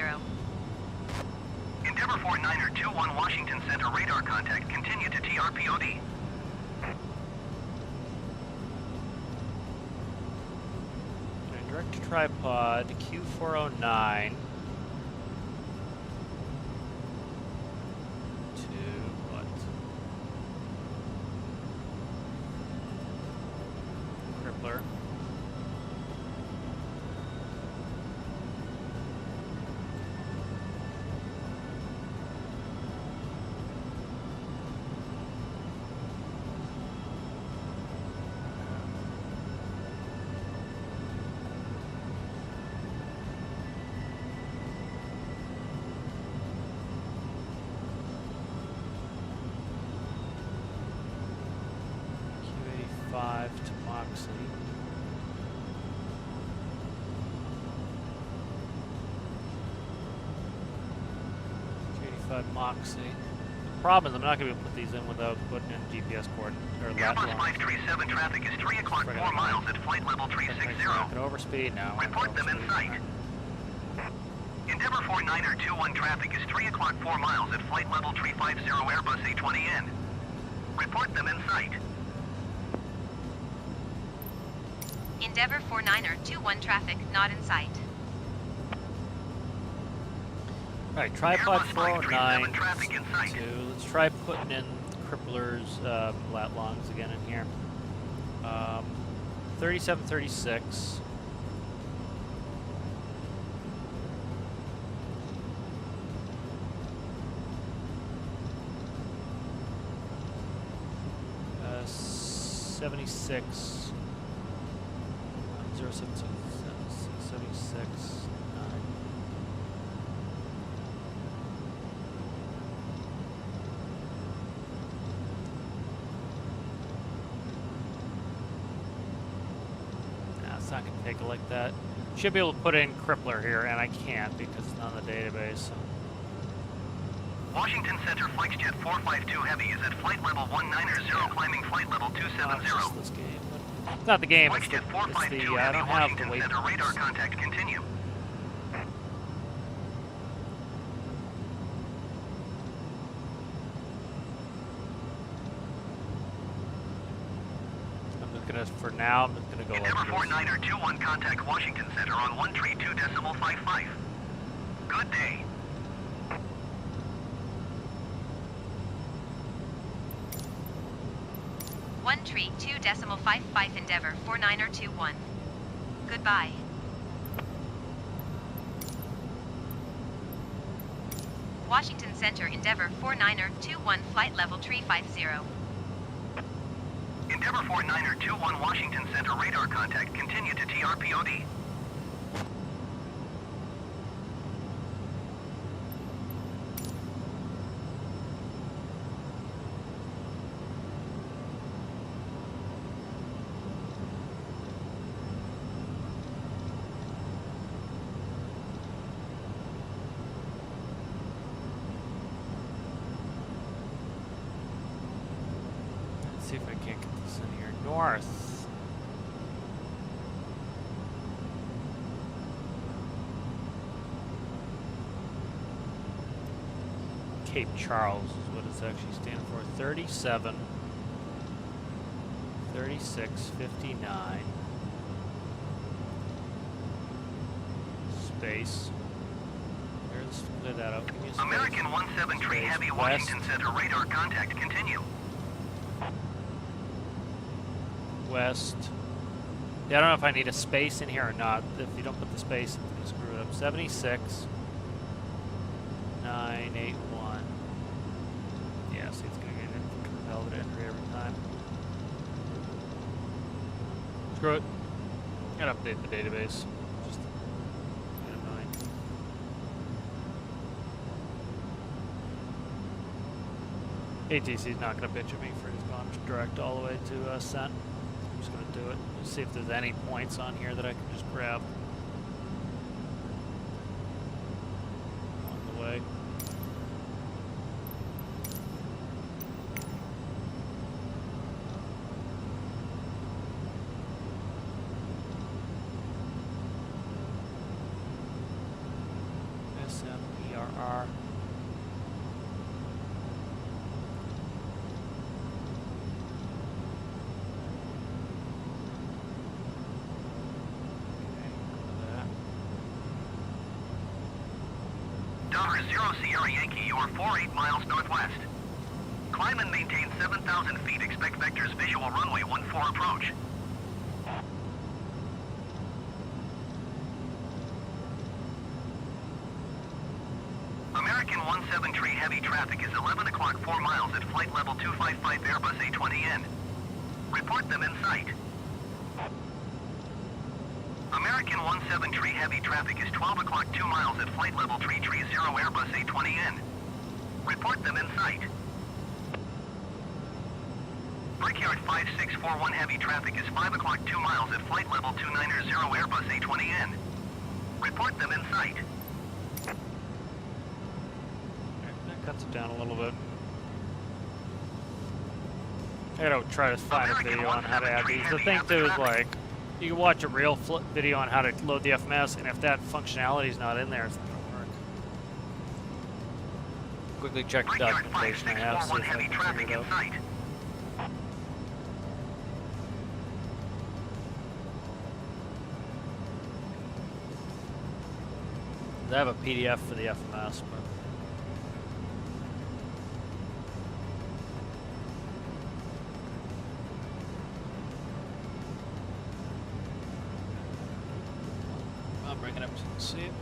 Endeavour 49er21 Washington Center radar contact. Continue to TRPOD. Direct to tripod Q409 to what? Crippler. Q85 to Moxley. Q85 Moxley. The problem is I'm not going to be able to put these in without putting in GPS coordinates or lat Airbus long. 537 traffic is 3 o'clock 4 miles at flight level 360. Can overspeed now. Report them in sight. Endeavour 49er21 traffic is 3 o'clock 4 miles at flight level 350 Airbus A20N. Report them in sight. Endeavour 49er21 traffic not in sight. Alright, tripod Airbus 409 537 traffic in sight. let's try putting in Crippler's lat longs again in here. 3736. Uh, 76. 076. 76. It's not going to take it like that. Should be able to put in Crippler here, and I can't because it's not in the database. So. Washington Center FlexJet 452 Heavy is at flight level 190, climbing flight level 270. It's just this game. It's not the game, it's the, FlexJet 452 I Heavy don't have the Washington weight. Center radar contact continue. I'm just gonna, for now, I'm just gonna go Endeavour like this. 49er21 contact Washington Center on 132.55. Good day. One tree 2.55 Endeavour 49er21. Goodbye. Washington Center Endeavour 49er21 flight level 350. Endeavour 49er21 Washington Center radar contact. Continue to TRPOD. north. Cape Charles is what it's actually standing for. 37, 36, 59. Space. Let's split that up. Give me a space. American 173 Heavy, Washington Center, radar contact, continue. West. Yeah, I don't know if I need a space in here or not. If you don't put the space, it's going to screw it up. 76, 981. Yeah, see, it's going to get compelled entry every time. Screw it. Gotta update the database. Just get annoying. ATC's not going to bitch at me for his gone direct all the way to Cent. I'm just going to do it. Let's see if there's any points on here that I can just grab on the way. SMERR. Dollar 0 Sierra Yankee, you are 48 miles northwest. Climb and maintain 7,000 feet. Expect vectors visual runway 14 approach. American 173 heavy traffic is 11 o'clock 4 miles at flight level 255 Airbus A20N. Report them in sight. American 173 heavy traffic is 12 o'clock 2 miles at flight level 330 Airbus A20N. Report them in sight. Brickyard 5641 heavy traffic is 5 o'clock 2 miles at flight level 290 Airbus A20N. Report them in sight. That cuts it down a little bit. I gotta try to find a video on how to add these. The thing too is like, you can watch a real video on how to load the FMS, and if that functionality is not in there, it's not gonna work. Quickly check the documentation I have, see if I can figure it out. I have a PDF for the FMS, but I'll bring it up so you can see it.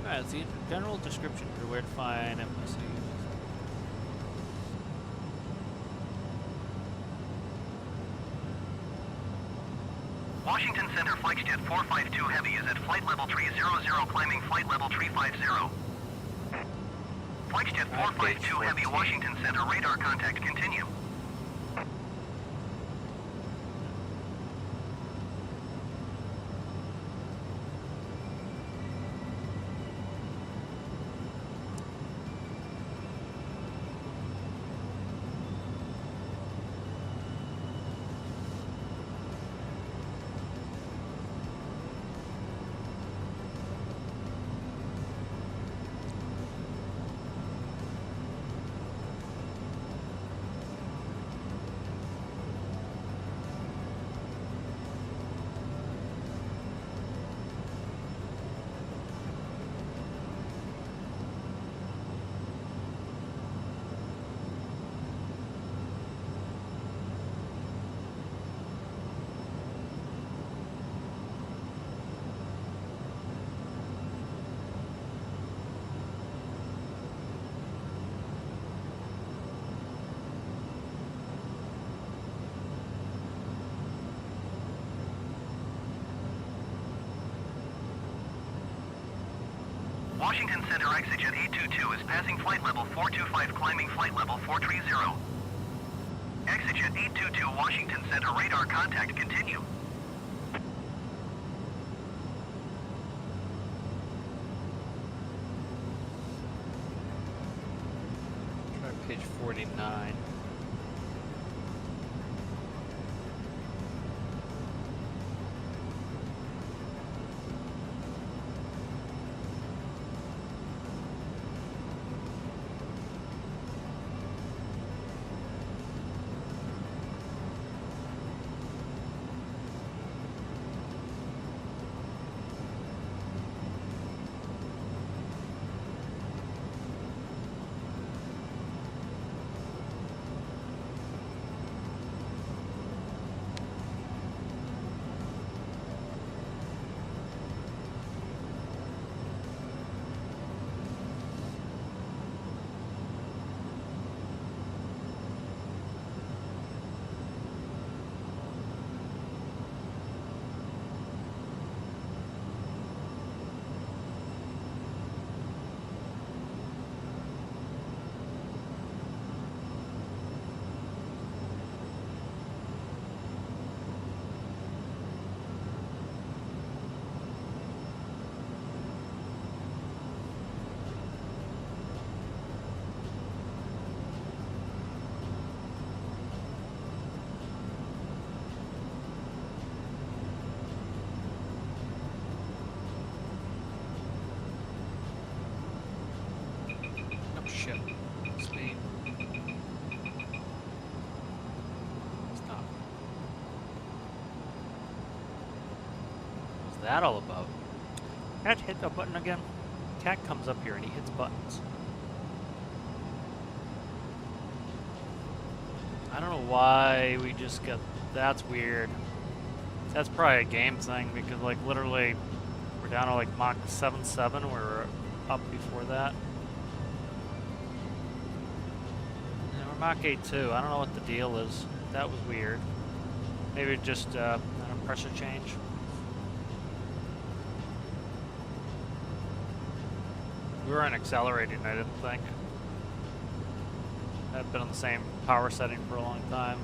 Alright, it's the general description for where to find FMS. Washington Center Flightjet 452 Heavy is at flight level 300, climbing flight level 350. Flightjet 452 Heavy, Washington Center, radar contact, continue. Washington Center Exit 822 is passing flight level 425, climbing flight level 430. Exit 822 Washington Center, radar contact, continue. Try page 49. that all about? I had to hit that button again. Cat comes up here and he hits buttons. I don't know why we just got... That's weird. That's probably a game thing because, like, literally we're down to, like, Mach 7.7. We were up before that. And we're Mach 8.2. I don't know what the deal is. That was weird. Maybe just a pressure change. We weren't accelerating, I didn't think. I've been on the same power setting for a long time.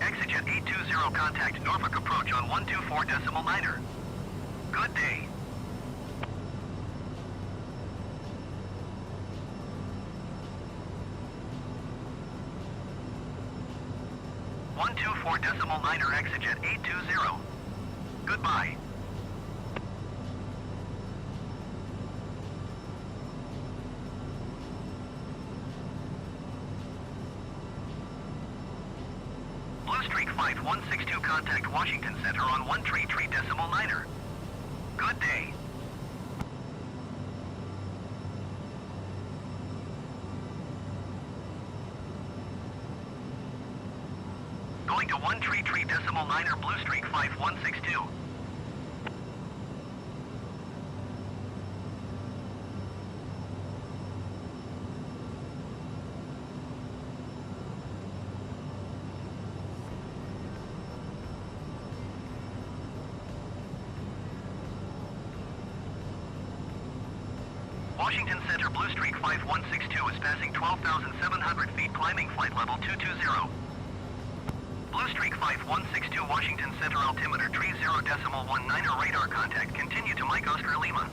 Exigent 820 contact Norfolk approach on 124.9er. Good day. .9er exigent 820. Goodbye. Blue Streak 5162 contact Washington Center on 133.9er. Good day. Going to 133.9er Blue Streak 5162. Washington Center Blue Streak 5162 is passing 12,700 feet, climbing flight level 220. Blue Streak 5162 Washington Center altimeter 30.19er radar contact. Continue to Mike Oscar Lima.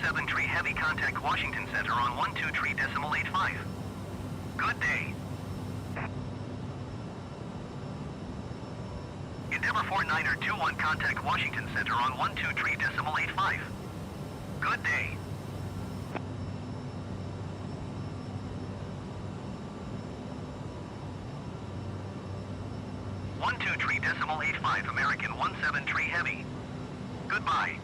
17 tree heavy contact Washington Center on 12 tree decimal 85. Good day. Endeavor 49er21 contact Washington Center on 12 tree decimal 85. Good day. Tree decimal 85 American 17 tree heavy. Goodbye.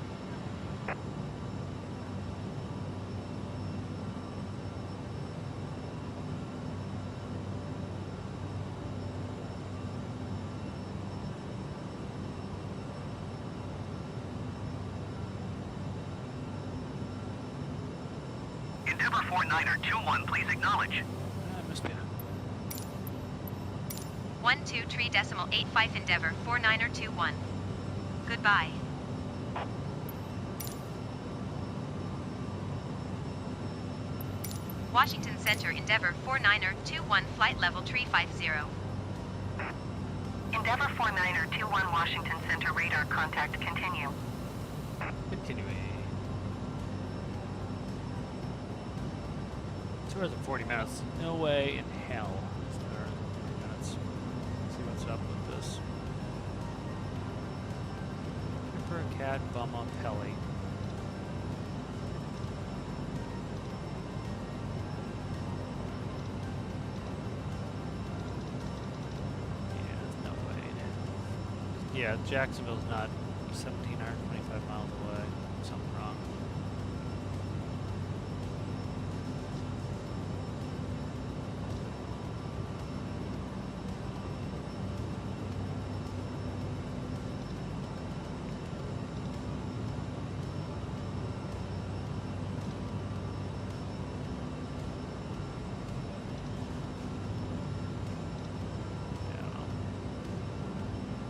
Endeavor 49er21, please acknowledge. I missed you. 12 tree decimal 85 Endeavor 49er21. Goodbye. Washington Center Endeavor 49er21 flight level tree 50. Endeavor 49er21 Washington Center radar contact continue. Continuing. 2 hours and 40 minutes. No way in hell. It's 2 hours and 40 minutes. Let's see what's up with this. Emperor Cat Bumma Pelly. Yeah, no way. Yeah, Jacksonville's not 1,725 miles away. Something wrong.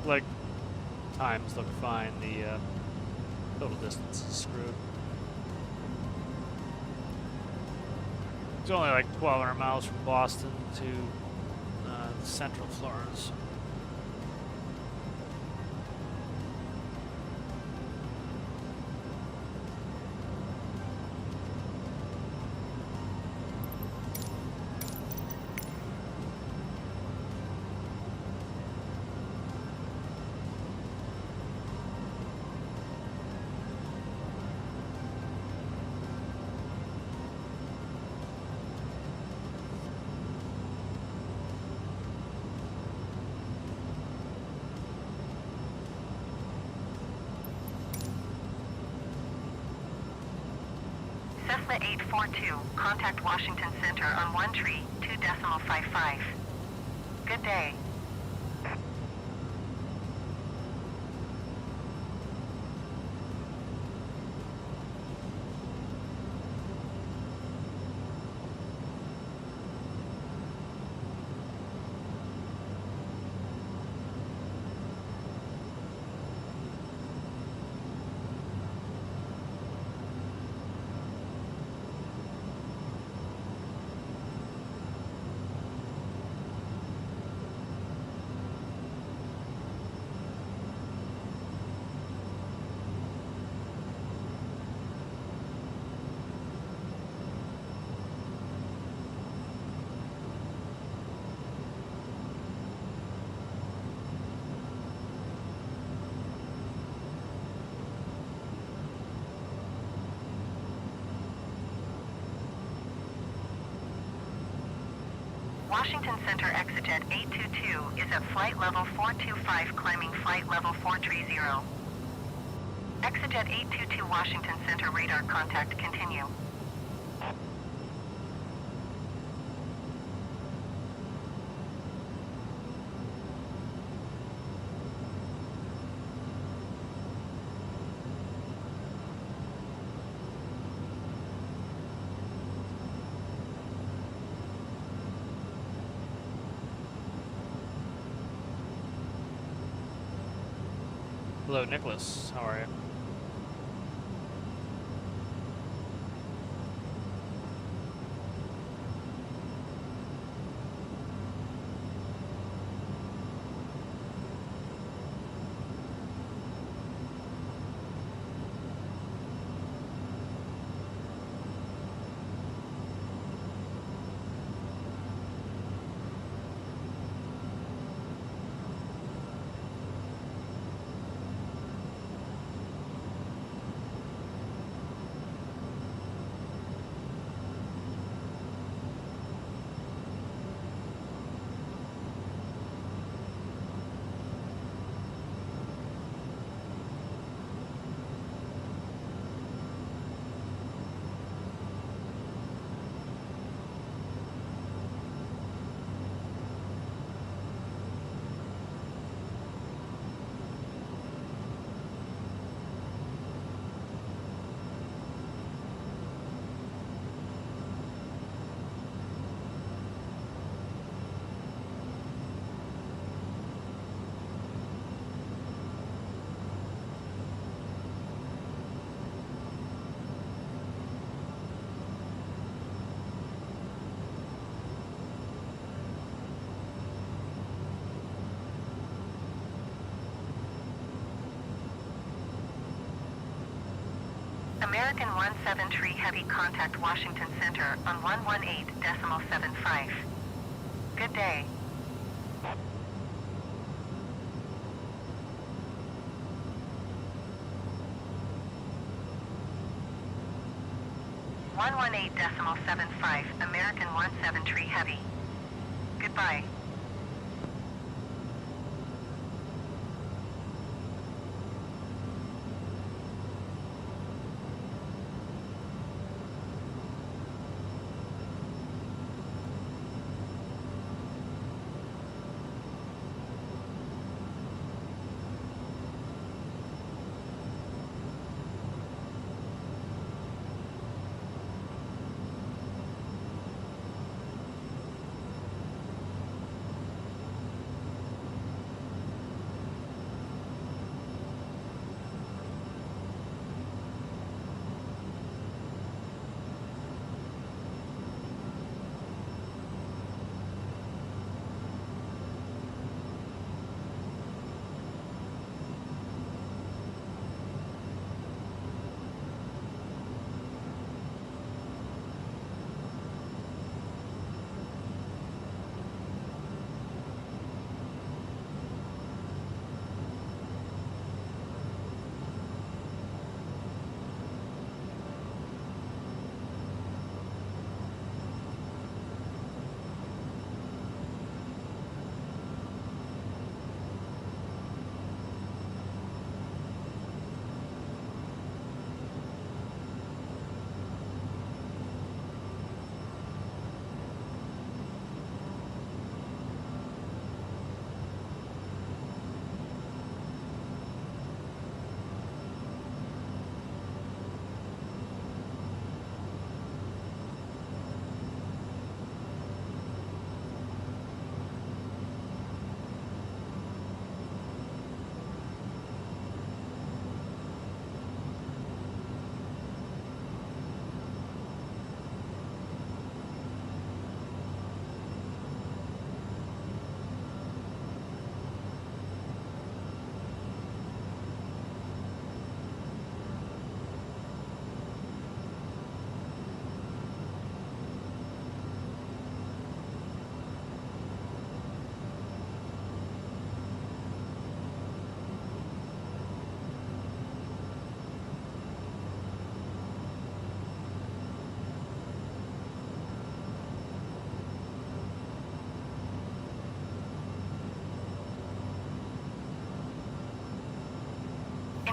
Like, times look fine, the total distance is screwed. It's only like 1,200 miles from Boston to central Florence. Cessna 842, contact Washington Center on 1 tree 2 decimal 55. Good day. Washington Center Exejet 822 is at flight level 425 climbing flight level 430. Exejet 822 Washington Center radar contact continue. Hello, Nicholas. How are you? American 17 Heavy contact Washington Center on 118.75. Good day. 118.75, American 17 Heavy. Goodbye.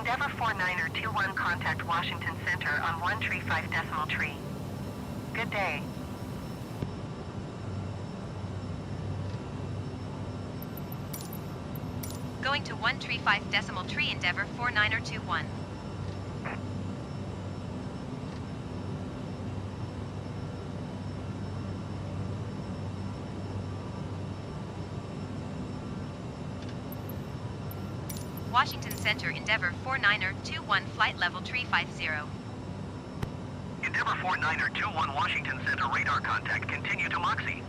Endeavour 49er21 contact Washington Center on 135.3. Good day. Going to 135.3 Endeavour 49er21. Washington Center Endeavour 49er21 flight level 350. Endeavour 49er21 Washington Center radar contact. Continue to Moxie.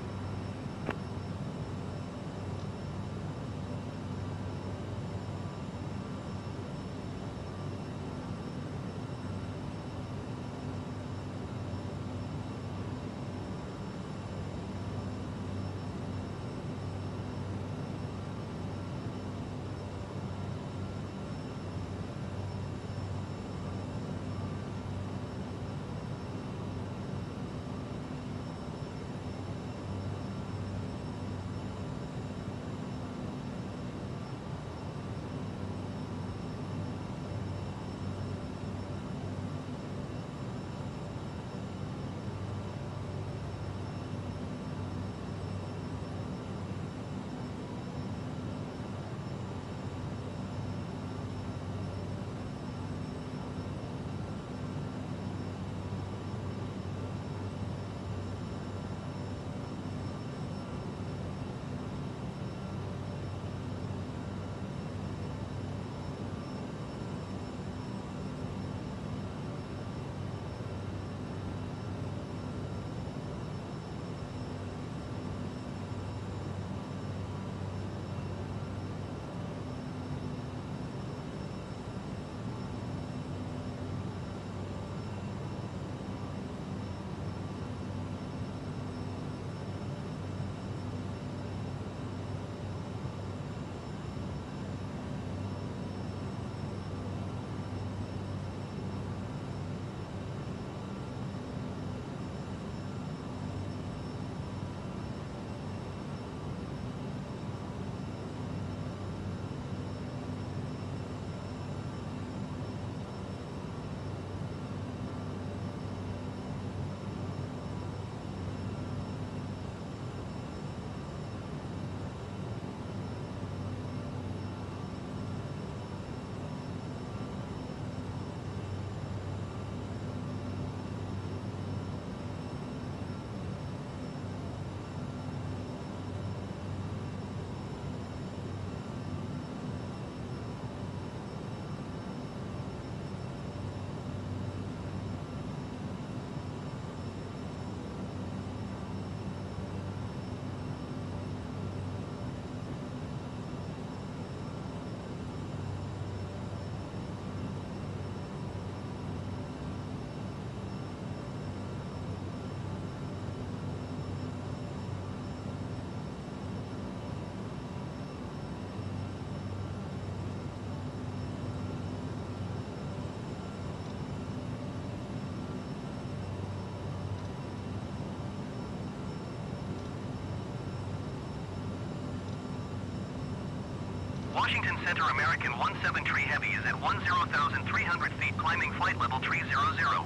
Washington Center American 17 Tree Heavy is at 10,300 feet climbing flight level 300.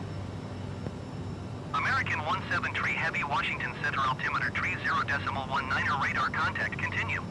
American 17 Tree Heavy Washington Center altimeter 30.19 radar contact continue.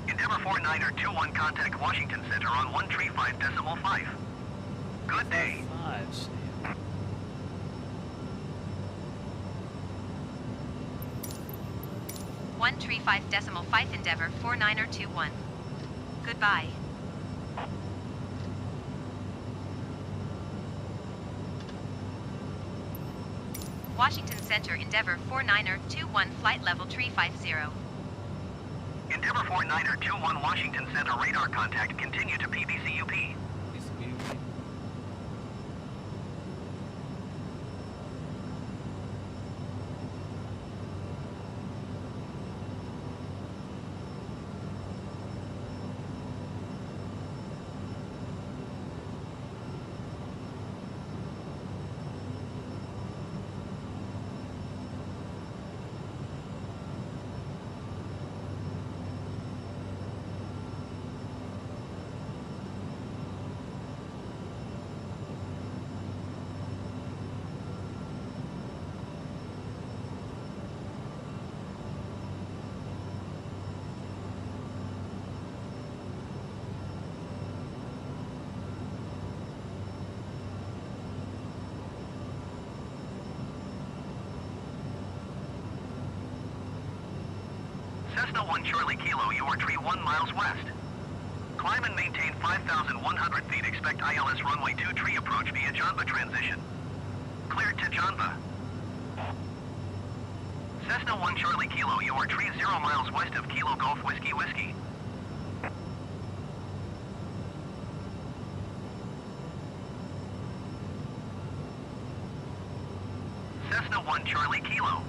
Endeavor 49er21 contact Washington Center on 135.5. Good day. 5, see. One tree 5.5 Endeavor 49er21. Goodbye. Washington Center Endeavor 49er21 flight level 350. Endeavor 49er21 Washington Center radar contact continue to PBCUP. Cessna 1 Charlie Kilo, you are tree 1 miles west. Climb and maintain 5,100 feet. Expect ILS runway 2 tree approach via Janva transition. Cleared to Janva. Cessna 1 Charlie Kilo, you are tree 0 miles west of Kilo Golf Whiskey Whiskey. Cessna 1 Charlie Kilo.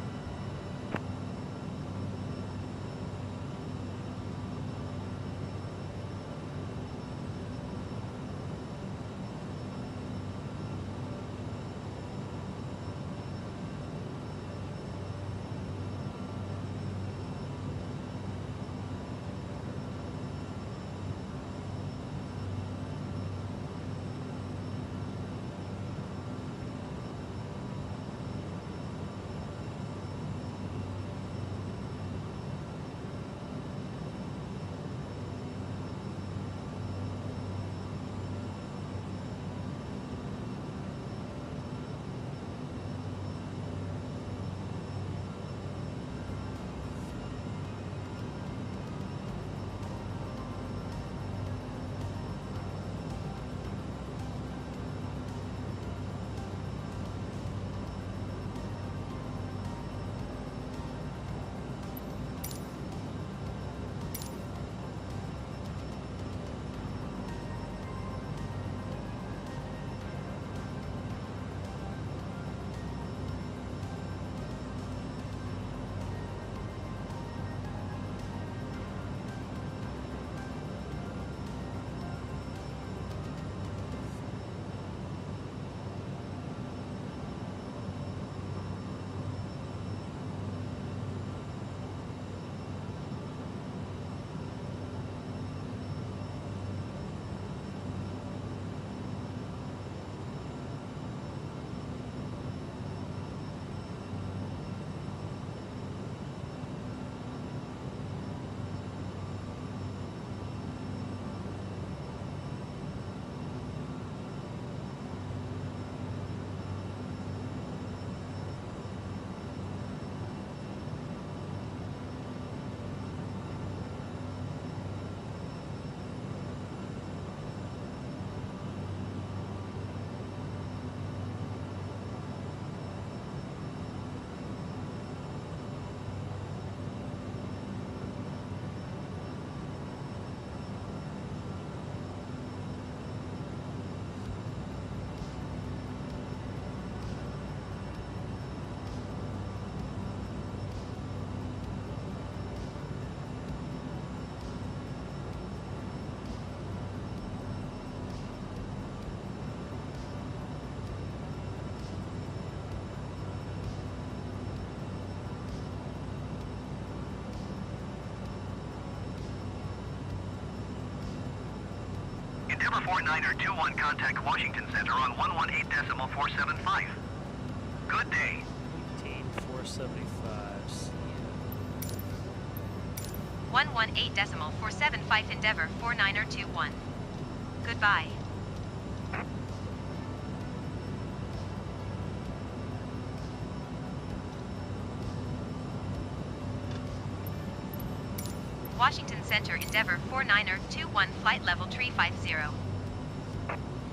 49er 21 contact Washington Center on 118.475. Good day. 18475. See ya. 118.475 Endeavor 49er21. Goodbye. Washington Center Endeavor 49er21 flight level 350.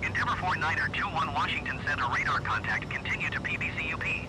Endeavor 49er 21 Washington Center radar contact. Continue to PBCUP.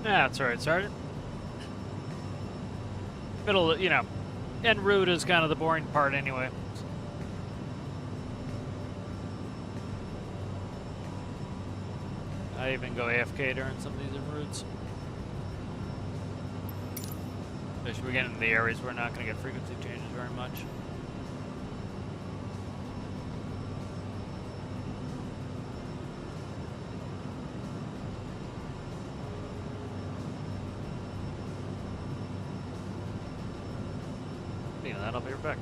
That's alright, Sergeant. Middle, you know, en route is kind of the boring part anyway. I even go AFK during some of these en routes. Especially we get into the areas where we're not going to get frequency changes very much. Speaking of that, I'll be right back.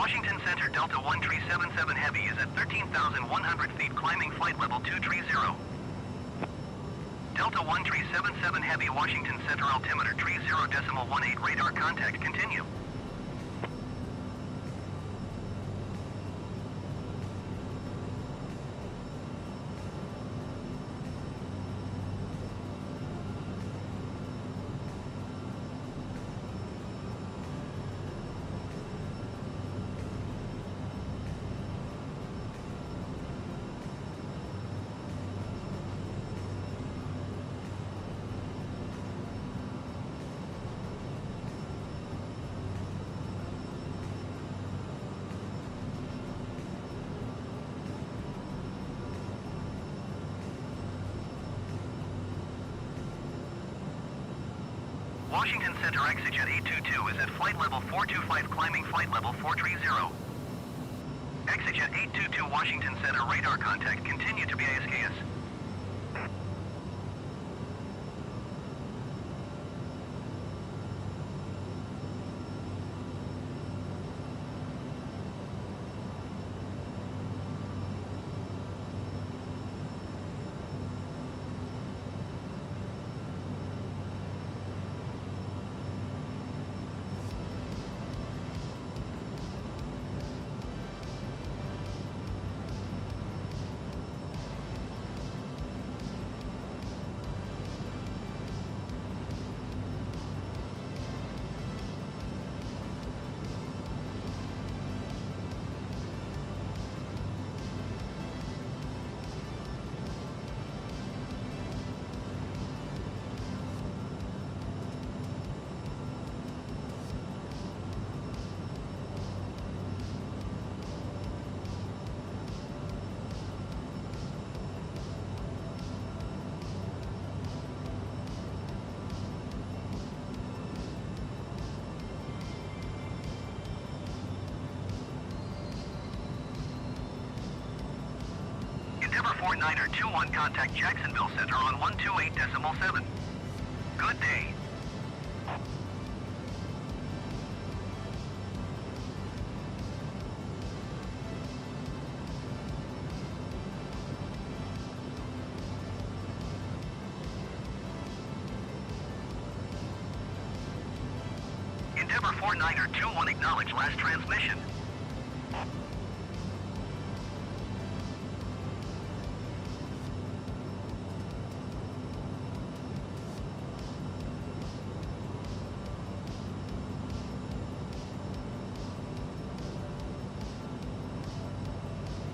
Washington Center Delta 1377 Heavy is at 13,100 feet climbing flight level 230. Delta 1377 Heavy Washington Center altimeter 30.18 radar contact continue. Washington Center ExitJet 822 is at flight level 425 climbing flight level 430. ExitJet 822 Washington Center radar contact continue to be ASKS. Endeavor 49er21 contact Jacksonville Center on 128.7. Good day. Endeavor 49er21 acknowledge last transmission.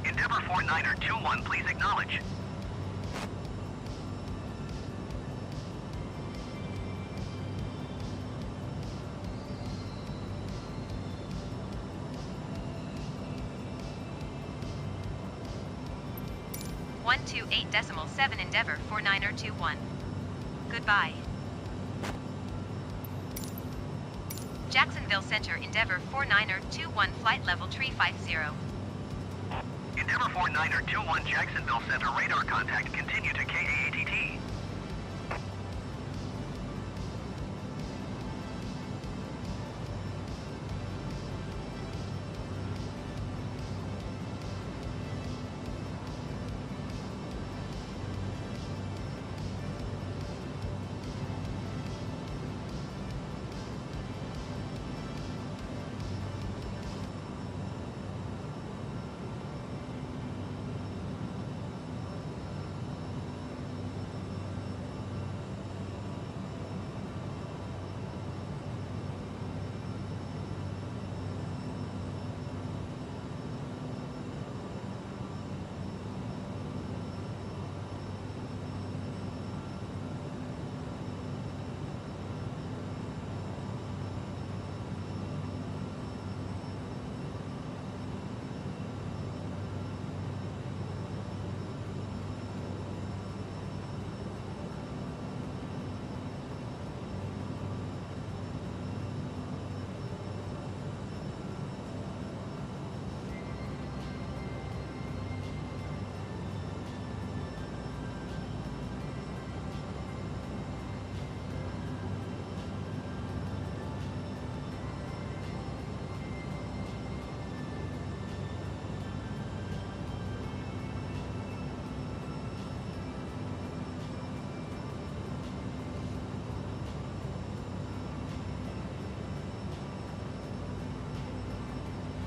Endeavor 49er21, please acknowledge. One 2.8.7 Endeavor 49er21. Goodbye. Jacksonville Center Endeavor 49er21 flight level 350. Endeavor 49er21 Jacksonville Center radar contact continue to KAATT.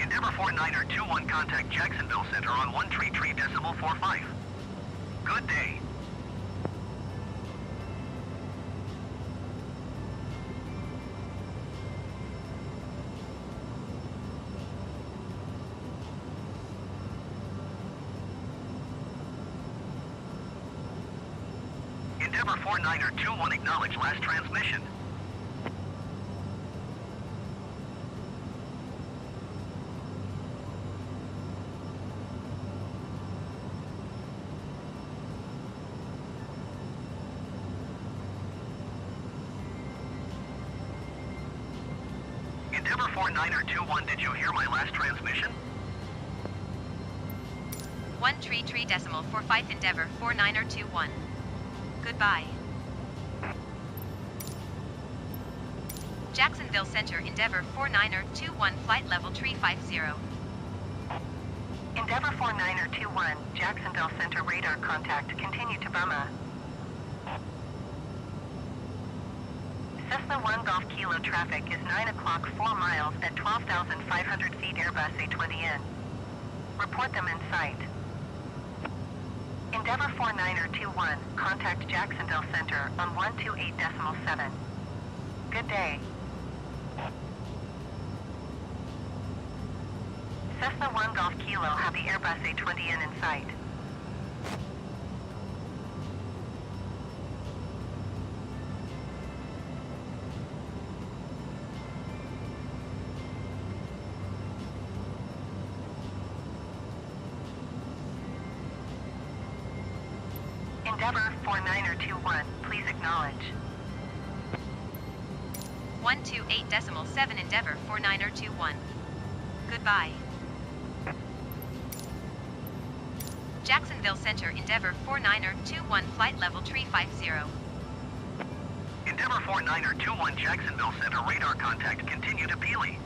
Endeavor 49er21 contact Jacksonville Center on 133.45. Good day. Endeavor 49er21 acknowledge last transmission. 49er21, did you hear my last transmission? 133.45 Endeavor 49er21. Goodbye. Jacksonville Center Endeavor 49er21 flight level 350. Endeavor 49er21, Jacksonville Center radar contact, continue to Burma. Cessna 1 Golf Kilo traffic is 9 o'clock 4 miles at 12,500 feet Airbus A20N. Report them in sight. Endeavor 49er21, contact Jacksonville Center on 128.7. Good day. Cessna 1 Golf Kilo have the Airbus A20N in sight. Endeavor 49er21, please acknowledge. 128.7 Endeavor 49er21. Goodbye. Jacksonville Center Endeavor 49er21 flight level 350. Endeavor 49er21, Jacksonville Center radar contact, continue to Peely.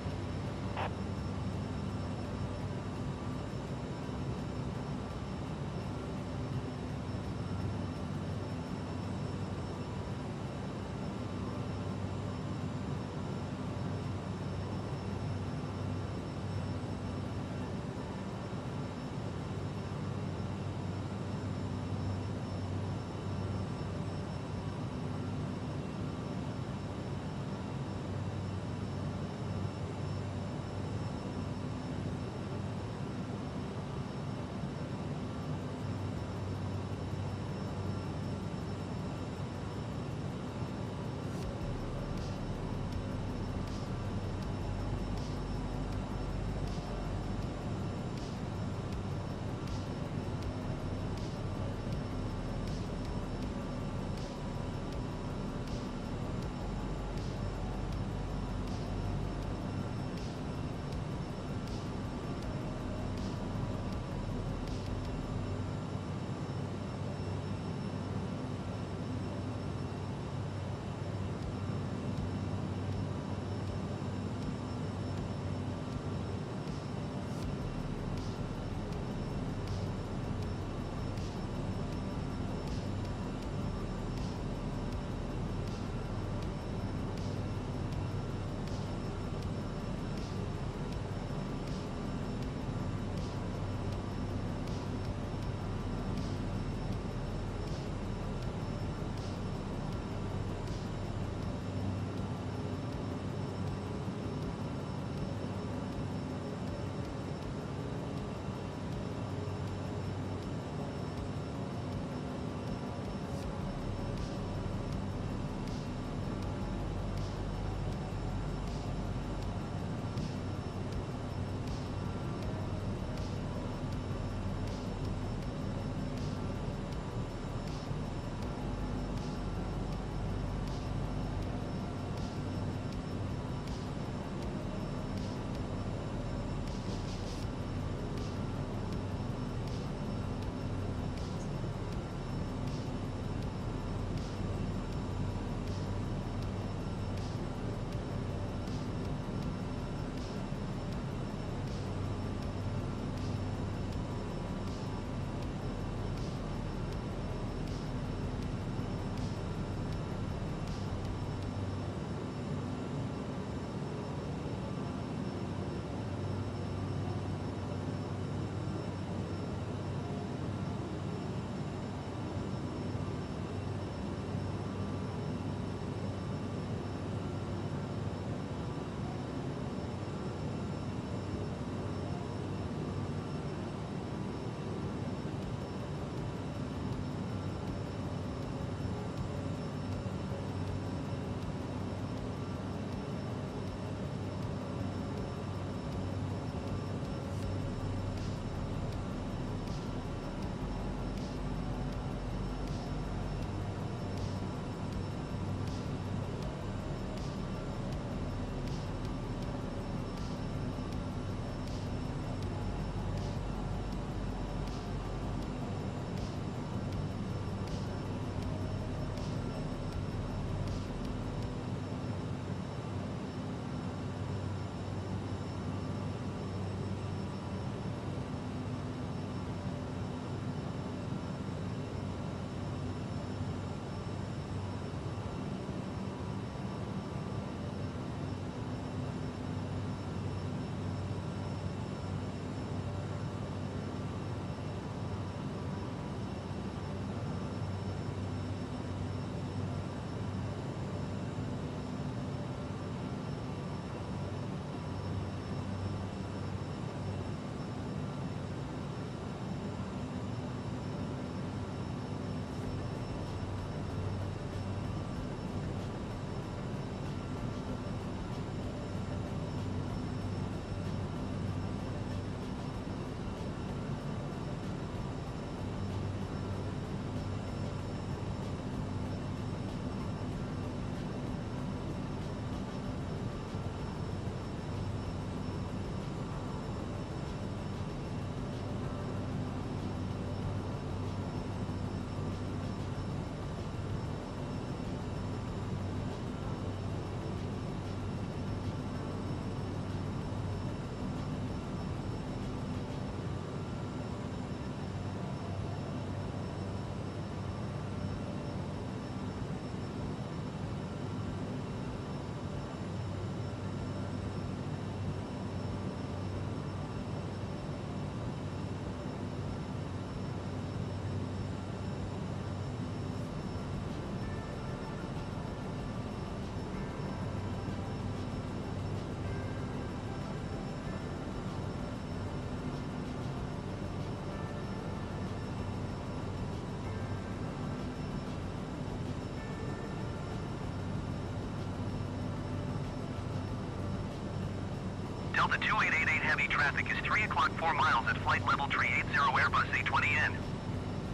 Delta 2888 Heavy traffic is 3 o'clock 4 miles at flight level 380 Airbus A20N.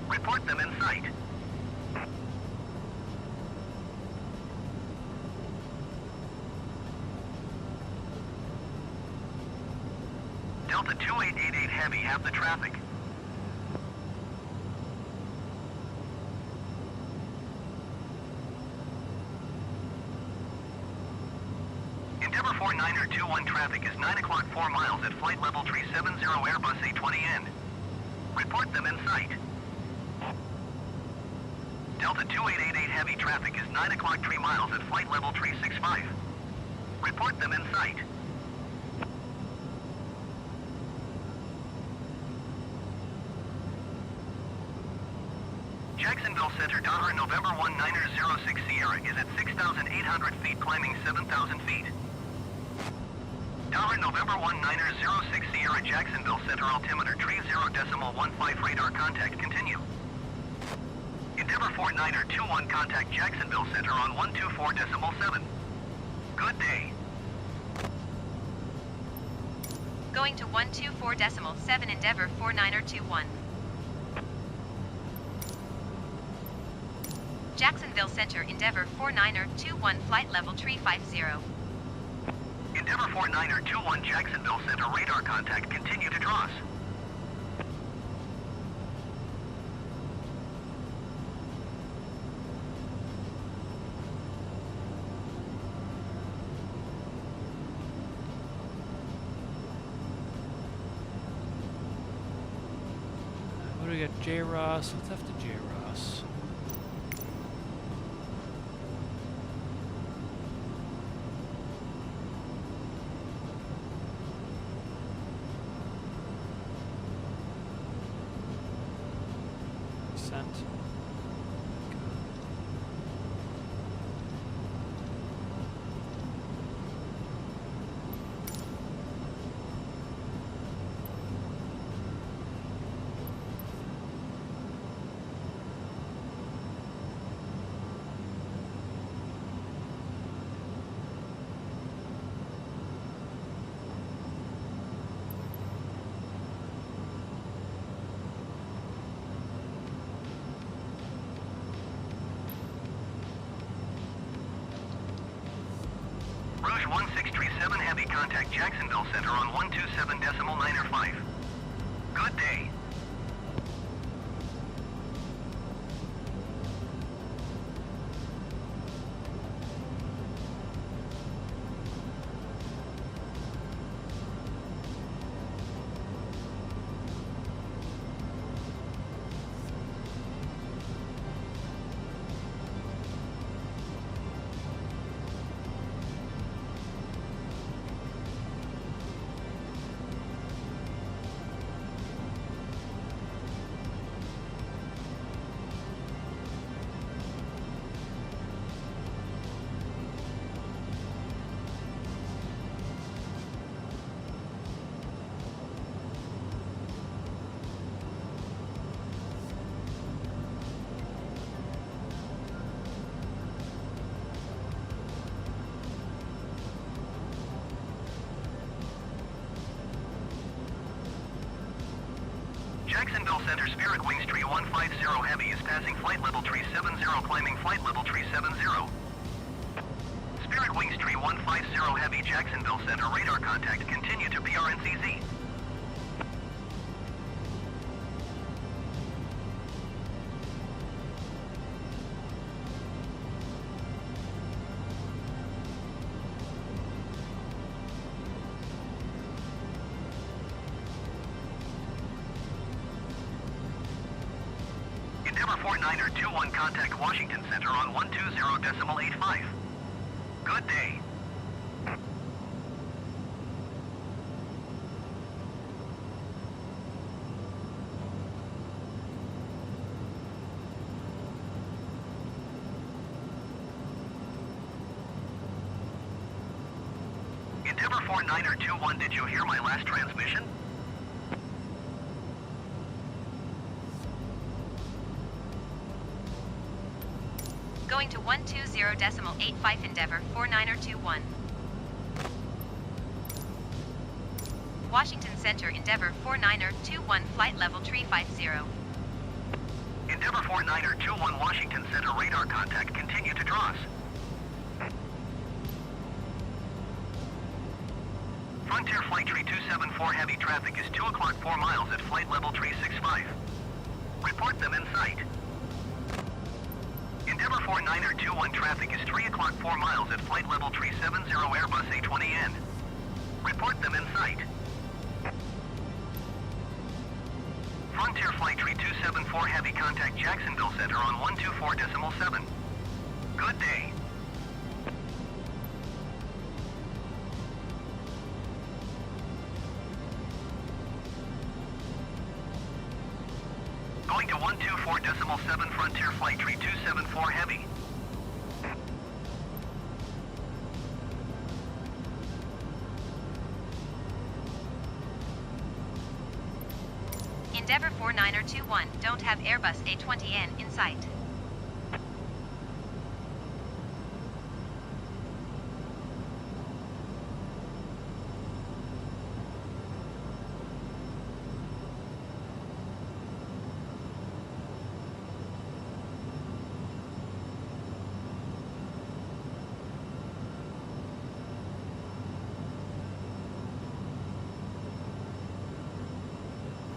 Report them in sight. Delta 2888 Heavy, have the traffic. Endeavour 49er21 traffic is 9 o'clock 4 miles at flight level 370 Airbus A20N. Report them in sight. Delta 2888 Heavy traffic is 9 o'clock 3 miles at flight level 365. Report them in sight. Jacksonville Center, Dodger November 1906 Sierra is at 6,800 feet, climbing 7,000 feet. Dodger November 1906 Sierra, Jacksonville Center, altimeter 30.15 radar contact, continue. Endeavour 49er21 contact Jacksonville Center on 124.7. Good day. Going to 124.7 Endeavour 49er21. Jacksonville Center, Endeavour 49er21, flight level 350. Endeavour 49er21 Jacksonville Center, radar contact, continue to DROS. What do we got? J-Ross. Let's have to J-Ross. Sent. Rouge 1637 Heavy, contact Jacksonville Center on 127.905. Good day. Jacksonville Center, Spirit Wings 3150 Heavy is passing flight level 370, climbing flight level 370. Spirit Wings 3150 Heavy, Jacksonville Center, radar contact, continue to PRNCZ. Endeavour 49er21 contact Washington Center on 120.85. Good day. Endeavour 49er21, did you hear my last transmission? Going to 120.85 Endeavour 49er21. Washington Center, Endeavor 49er21, flight level 350. Endeavor 49er21 Washington Center radar contact. Continue to DROS. Frontier Flight Tree 274 heavy traffic is 2 o'clock 4 miles at flight level 365. Report them in sight. Endeavor 49er21 traffic is 3 o'clock 4 miles at flight level 370 Airbus A20N. Report them in sight. Frontier Flight Tree 274 heavy contact Jacksonville Center on 124.7. Good day. Going to 124.7 Frontier Flight Tree 274 heavy. Endeavor 49er21, don't have Airbus A20N in sight.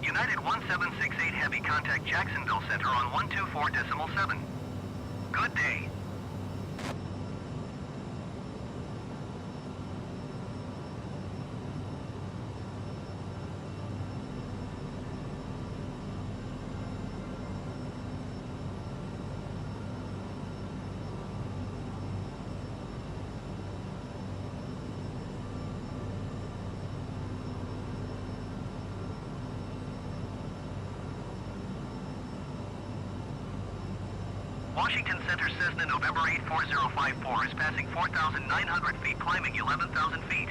United 1768 heavy contact Jacksonville Center on 124.7. Good day. Washington Center Cessna November 84054 is passing 4,900 feet, climbing 11,000 feet.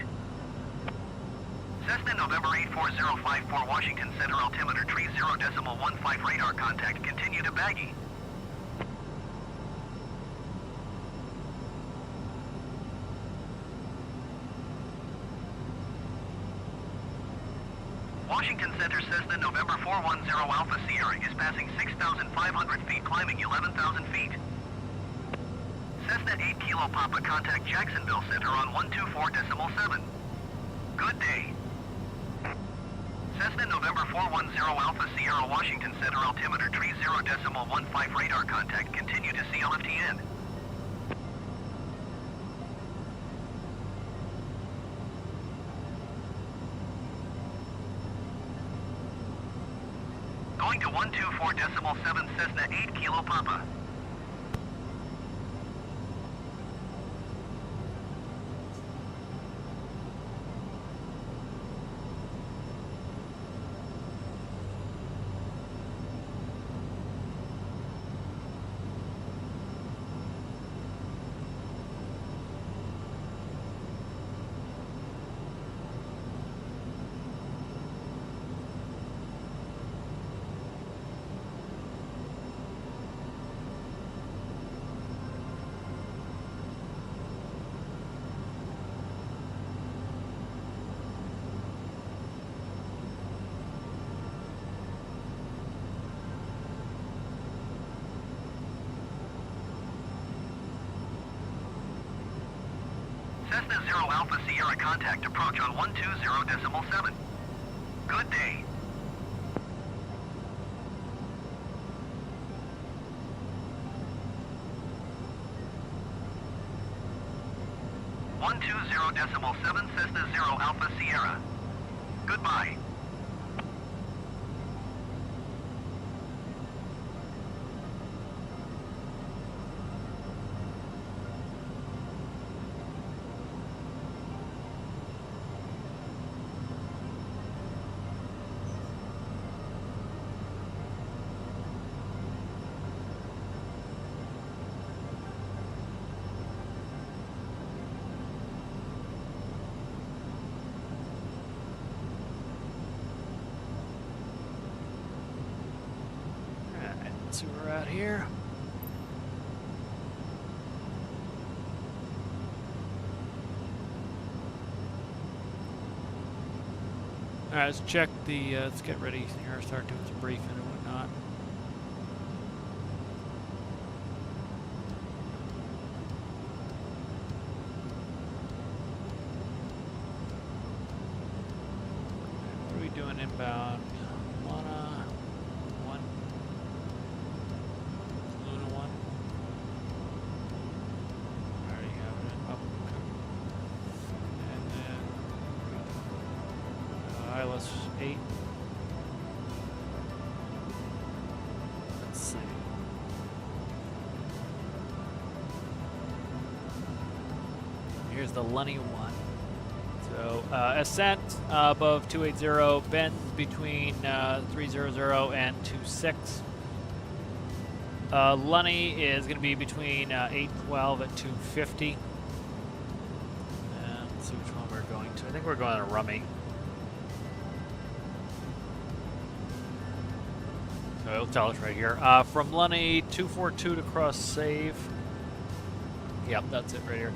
Cessna November 84054 Washington Center altimeter 30.15 radar contact. Continue to baggy. Washington Center Cessna November 410 Alpha Sierra is passing 6,500 feet, climbing 11,000 feet. Cessna 8 Kilo Papa contact Jacksonville Center on 124.7. Good day. Cessna November 410 Alpha Sierra Washington Center altimeter 30.15 radar contact. Continue to CLFTN. Going to 124.7 Cessna 8 Kilo Papa. Cessna 0 Alpha Sierra contact approach on 120.7. Good day. .7 Cessna 0 Alpha Sierra. Goodbye. See where we're at here. Alright, let's check the, let's get ready here, start doing some briefing and whatnot. What are we doing inbound? Luna 1. Luna 1. I already have it up. And then ILS 8. Let's see. Here's the Lunny 1. So ascent above 280, bends between 300 and 26. Lunny is going to be between 812 and 250. And let's see which one we're going to. I think we're going to Rummy. So it'll tell us right here. From Lunny 242 to cross save. Yep, that's it right here.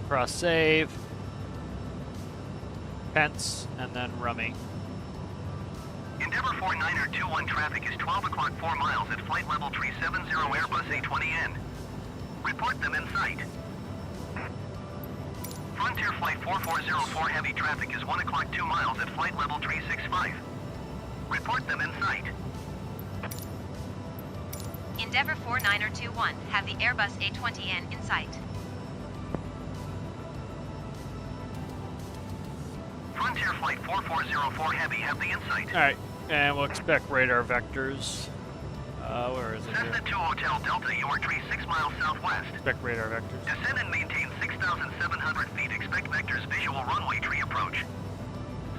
Cross save. Pence, and then Rummy. Endeavour 49er21 traffic is 12 o'clock 4 miles at flight level 370 Airbus A20N. Report them in sight. Frontier Flight 4404 heavy traffic is 1 o'clock 2 miles at flight level 365. Report them in sight. Endeavour 49er21, have the Airbus A20N in sight. Frontier Flight 4404 heavy, have the insight. Alright, and we'll expect radar vectors. Where is it Cessna here? 2 Hotel Delta, York Tree 6 miles southwest. Expect radar vectors. Descend and maintain 6,700 feet. Expect vectors visual runway tree approach.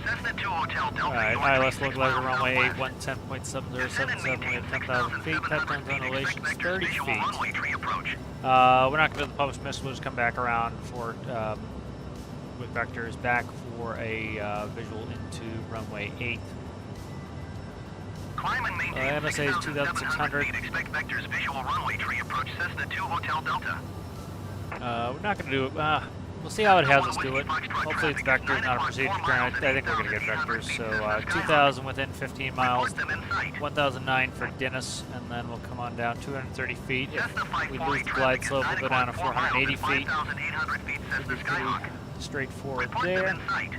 Cessna 2 Hotel Delta, Alright, York Tree ILS 6 look like a miles runway southwest. 8110.7077 with 10,000 feet, touchdown on elevation 30 feet. Runway tree approach. We're not going to do the published missile, we'll just come back around for, with vectors back for a visual into runway 8. Climb and maintain MSA is 2,600. feet. Expect vectors visual runway tree approach. Cessna 2 Hotel Delta. We're not going to do it. We'll see how it has us do it. Hopefully it's vectors, not a procedure turn. I think we're going to get vectors. So 2,000 within 15 miles, Report them in sight. 1,009 for Dennis, and then we'll come on down 230 feet. Cessna If we 548 lose the glide traffic is slope, we'll go down to 9 o'clock 4 miles 480 at feet. 5,800 feet. Should Cessna be pretty Skyhawk. straightforward Report there. them in sight.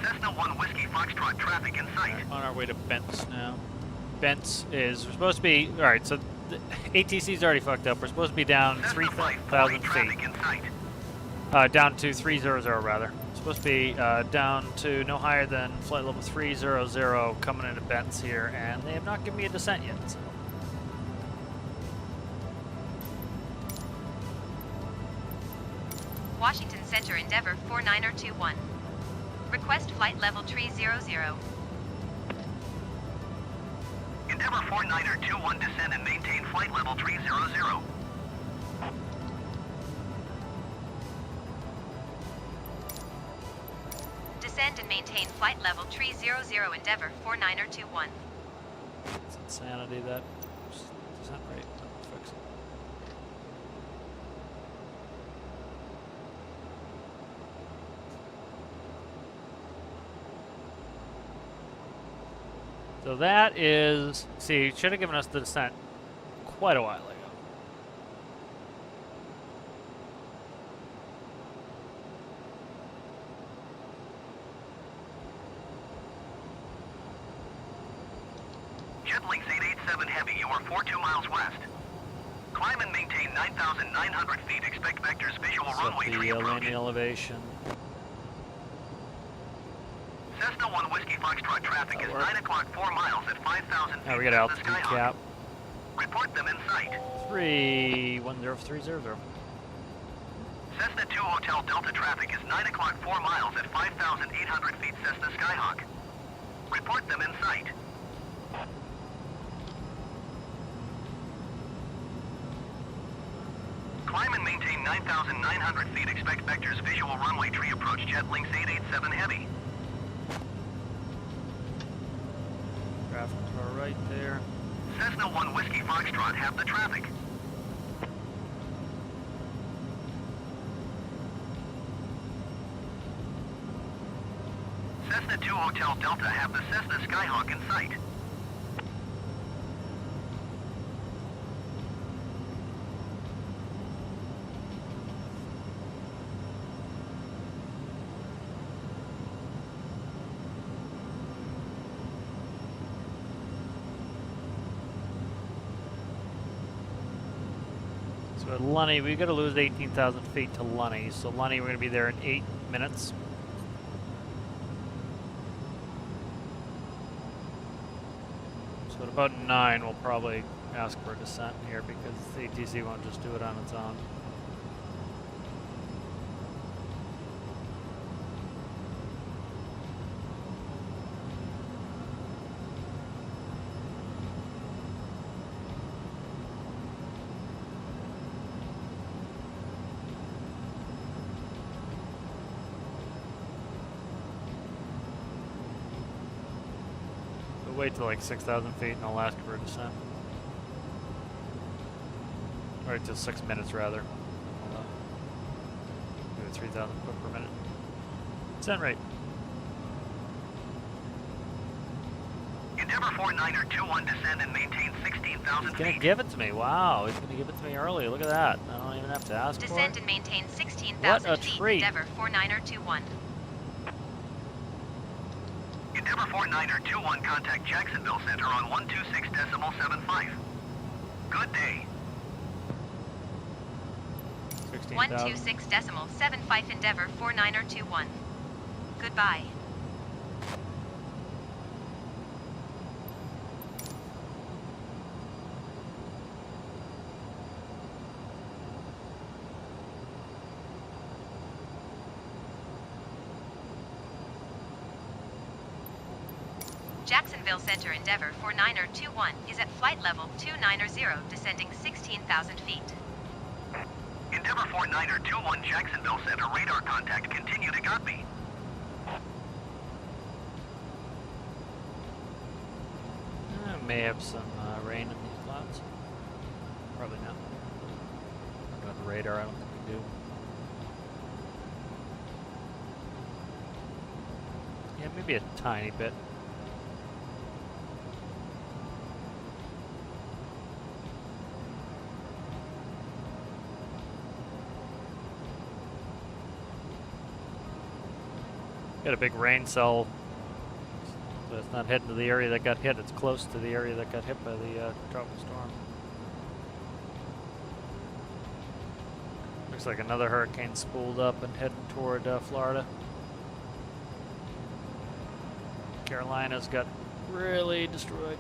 Cessna 1 Whiskey Foxtrot traffic in sight. On our way to Bent's now. Bent's is, we're supposed to be, alright, so the ATC's already fucked up. We're supposed to be down Cessna 3,000 feet. traffic in sight. Down to 300 rather. It's supposed to be down to no higher than flight level 300 coming into Bent's here, and they have not given me a descent yet. So. Washington Center Endeavour 49er21. Request flight level 300. Endeavour 49er21 descend and maintain flight level 300. Descend and maintain flight level 300 Endeavour 49er21. It's insanity that descent rate. Fix it. So that is, see, it should have given us the descent quite a while ago. Jetlinks 887 heavy, you are 42 miles west. Climb and maintain 9,900 feet. Expect vectors visual Set runway tree the approach. landing elevation. Cessna 1 Whiskey Foxtrot traffic is 9 o'clock 4 miles at 5,000 feet. Now we got Cessna altitude Skyhawk. cap. Report them in sight. 310-300. Cessna 2 Hotel Delta traffic is 9 o'clock 4 miles at 5,800 feet. Cessna Skyhawk. Report them in sight. Climb and maintain 9,900 feet. Expect vectors visual runway tree approach. Jetlinks 887 heavy. Traffic to our right there. Cessna 1 Whiskey Foxtrot, have the traffic. Cessna 2 Hotel Delta have the Cessna Skyhawk in sight. So at Lunny, we got to lose 18,000 feet to Lunny. So Lunny, we're going to be there in 8 minutes. So at about 9, we'll probably ask for a descent here because the ATC won't just do it on its own. Wait till like 6,000 feet and I'll ask for a descent. Or till 6 minutes rather. Maybe 3,000 foot per minute. Descent rate. Endeavour 49er21 descend and maintain 16,000 He's gonna feet. give it to me. Wow, he's gonna give it to me early. Look at that. I don't even have to ask Descend for it. and maintain 16,000 What a feet. treat. Endeavour 49er21. Endeavour 49er21 contact Jacksonville Center on 126.75. Good day. 16,000. 126.75 Endeavour 49er21. Goodbye. Jacksonville Center Endeavour 49er21 is at flight level 290, descending 16,000 feet. Endeavour 49er21 Jacksonville Center radar contact. Continue to got me. I may have some rain in these clouds. Probably not. On the radar, I don't think we do. Yeah, maybe a tiny bit. Got a big rain cell, so it's not heading to the area that got hit. It's close to the area that got hit by the tropical storm. Looks like another hurricane spooled up and heading toward Florida. Carolinas got really destroyed.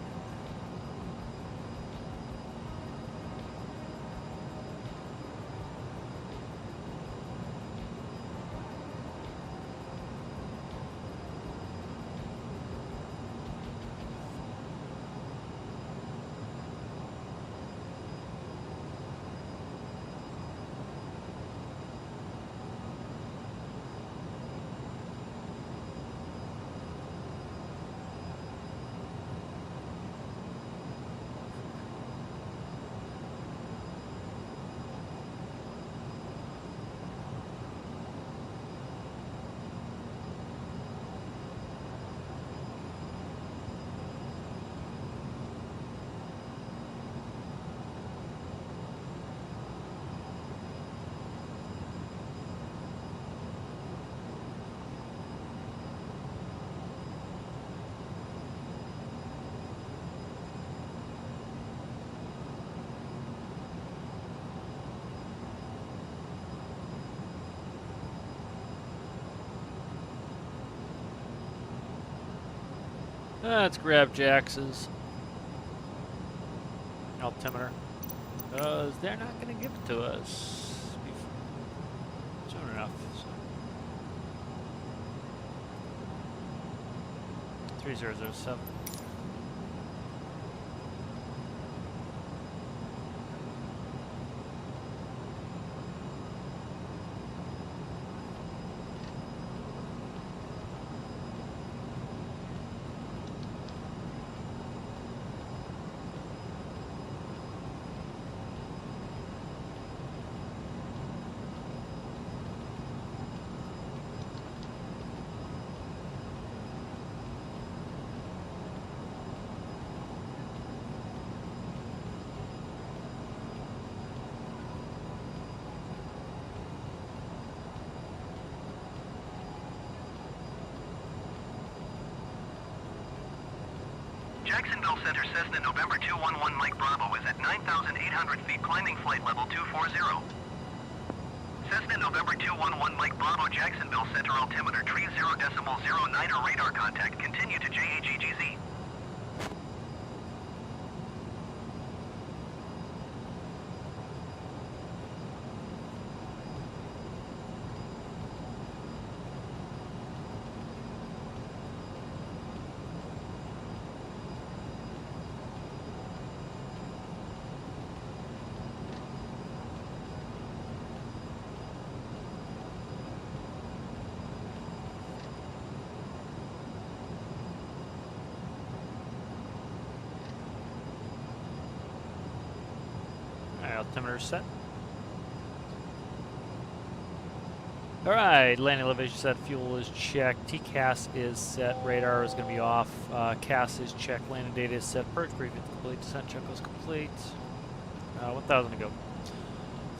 Let's grab Jax's altimeter, because they're not going to give it to us soon enough. So. 3007. Jacksonville Center Cessna November 211 Mike Bravo is at 9,800 feet climbing flight level 240. Cessna November 211 Mike Bravo Jacksonville Center altimeter 30.09 radar contact continue to JAGGZ. Altimeter set. Alright, landing elevation set, fuel is checked, TCAS is set, radar is going to be off, CAS is checked, landing data is set, purge briefing is complete, descent check is complete. 1,000 to go.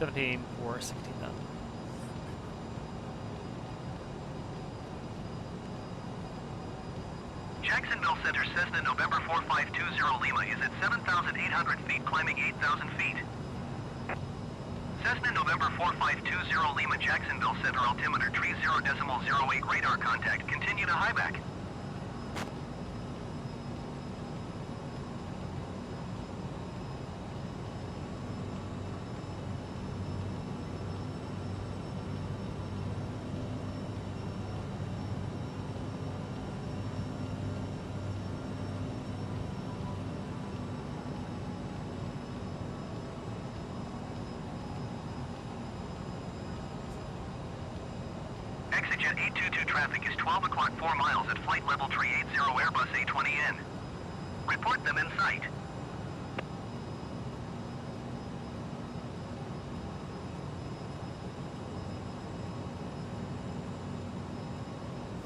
17 for 16,000. Jacksonville Center Cessna November 4520 Lima is at 7,800 feet climbing 8,000 feet. Cessna November 4520 Lima Jacksonville Center altimeter 30.08 radar contact continue to highback. Exit 822 traffic is 12 o'clock 4 miles at flight level 380 Airbus A20N. Report them in sight.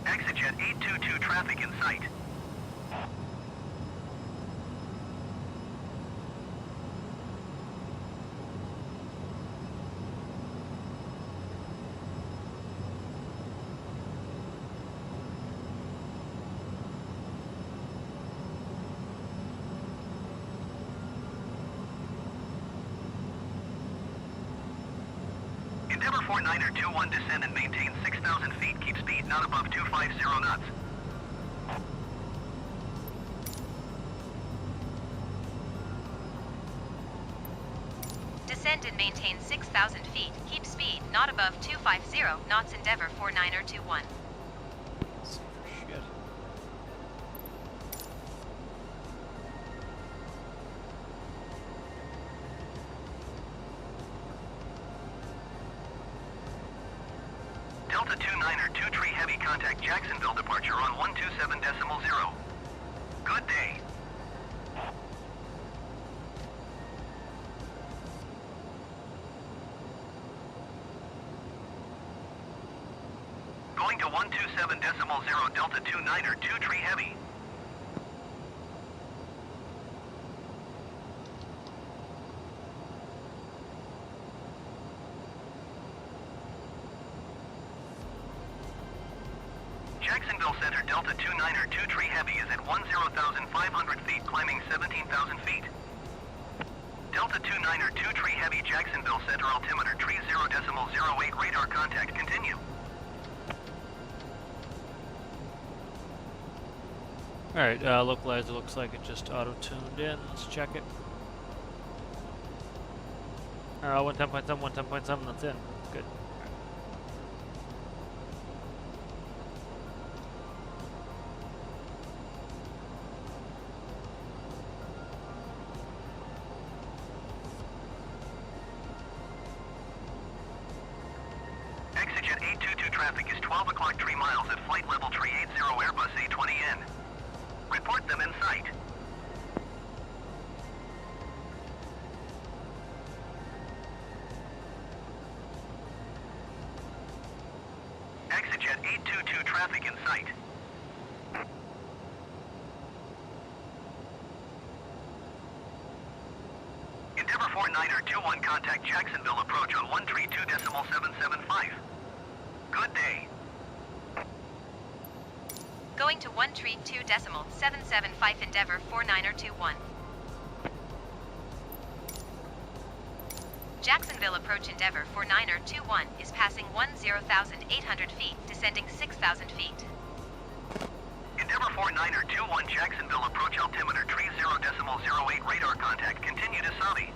ExitJet 822 traffic in sight. Endeavour 49er 21 descend and maintain 6,000 feet. Keep speed not above 250 knots. Descend and maintain 6,000 feet. Keep speed not above 250 knots. Endeavour 49er 21. Shit. Delta 29er 2 Tree Heavy contact Jacksonville departure on 127.0. Good day. Going to 127.0 Delta 29er 2 Tree Heavy. Jacksonville Center Delta 29er 2 Tree Heavy is at 10,500 feet climbing 17,000 feet. Delta 29er 2 Tree Heavy Jacksonville Center altimeter 30.08 radar contact continue. Alright, localizer looks like it just auto-tuned in. Let's check it. 110.7, 110.7, that's in. Good. ExitJet 822 traffic is 12 o'clock 3 miles at flight level 380 Airbus A20N. Report them in sight. ExitJet 822 traffic in sight. Endeavour 49er 21 contact Jacksonville approach on 132.775. Good day. Going to 132.775 Endeavour 49er21. Jacksonville approach Endeavour 49er21 is passing 10,800 feet, descending 6,000 feet. Endeavour 49er21 Jacksonville approach altimeter 30.08 radar contact. Continue to Saudi.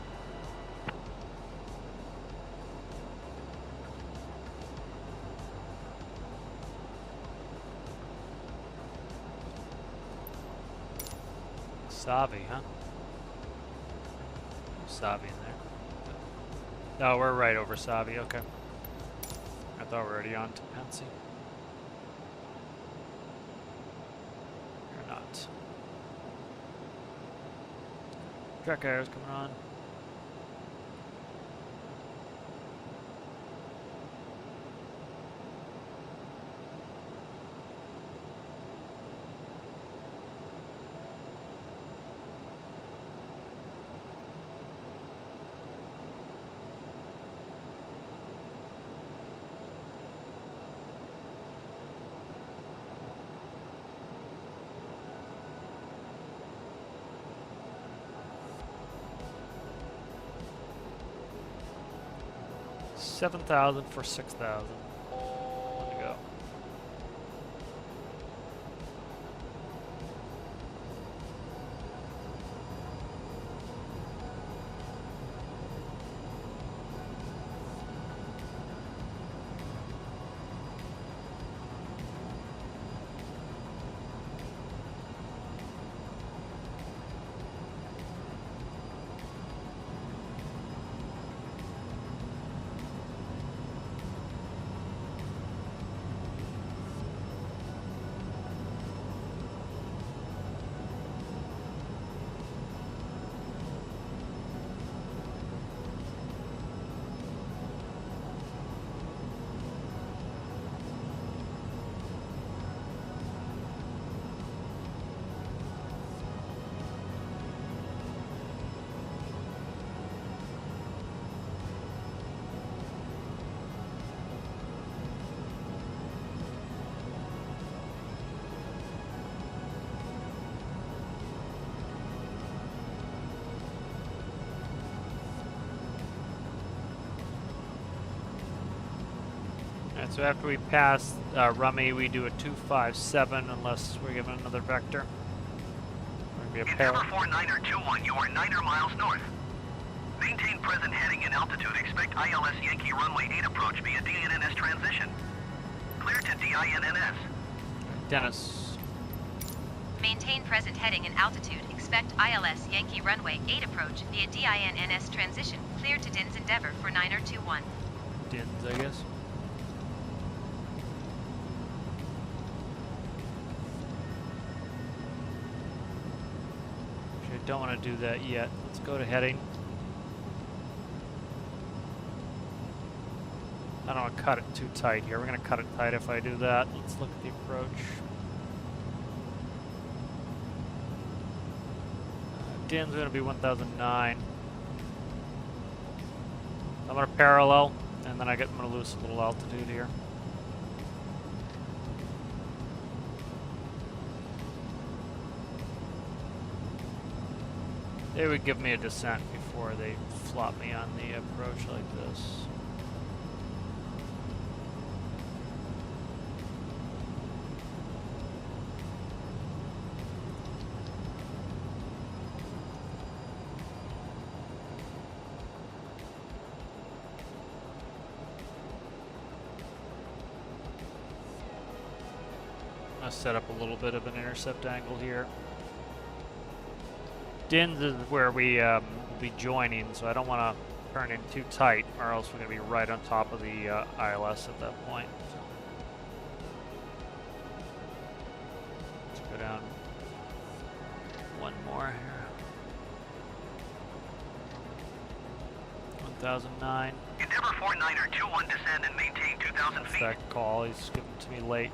Savi, huh? Savi in there. No, we're right over Savi, okay. I thought we were already on to Pansy. You're not. Track arrows coming on. $7,000 for $6,000. One to go. Alright, so after we pass Rummy, we do a 257 unless we're given another vector. Maybe a Endeavour 49er21, you are 9 miles north. Maintain present heading and altitude. Expect ILS Yankee runway 8 approach via DNNS transition. Clear to DINNS. Dennis. Maintain present heading and altitude. Expect ILS Yankee runway 8 approach via DINNS transition. Clear to DINS Endeavour for 9er21. DINS, I guess. Actually, I don't want to do that yet. Let's go to heading. I don't want to cut it too tight here. We're going to cut it tight if I do that. Let's look at the approach. DIN's going to be 1009. I'm going to parallel, and then I'm going to lose a little altitude here. They would give me a descent before they flop me on the approach like this. I'll set up a little bit of an intercept angle here. DINS is where we will be joining, so I don't want to turn in too tight, or else we're going to be right on top of the ILS at that point. So let's go down one more here. 1009. Endeavour 49er21 descend and maintain 2,000 That's feet. that call. He's giving it to me late.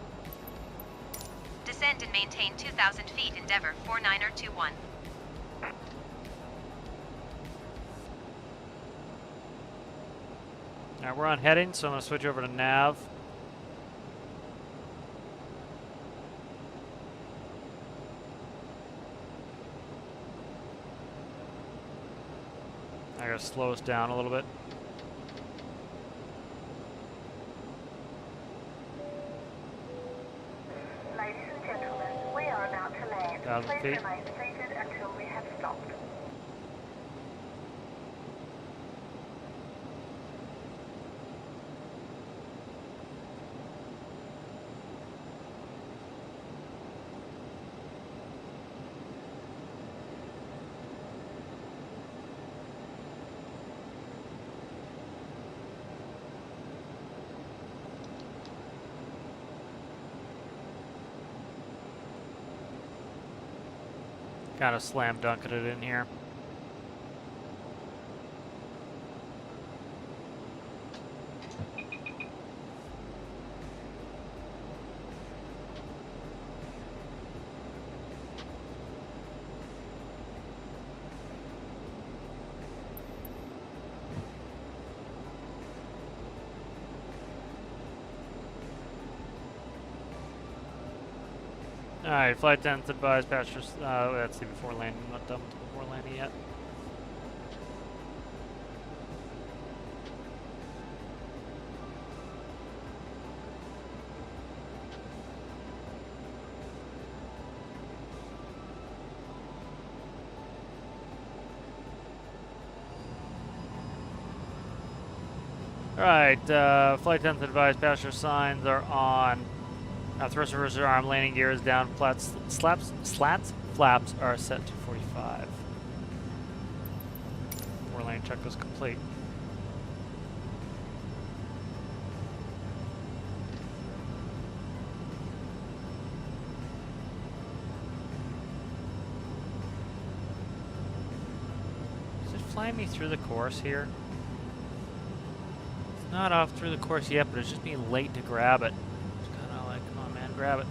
Descend and maintain 2,000 feet Endeavour 49er21. Alright, we're on heading, so I'm going to switch over to nav. gotta slow us down a little bit. Ladies and gentlemen, we are about to land. 1,000 Please feet. remain seated until we have stopped. Kind of slam dunking it in here. Alright, flight attendants advise passengers, let's see, before landing, I'm not done with before landing yet. Alright, flight attendants advise passenger signs are on. Thrust reverser arm, landing gear is down, flaps are set to 45. Before landing check was complete. Is it flying me through the course here? It's not off through the course yet, but it's just being late to grab it. Grab it.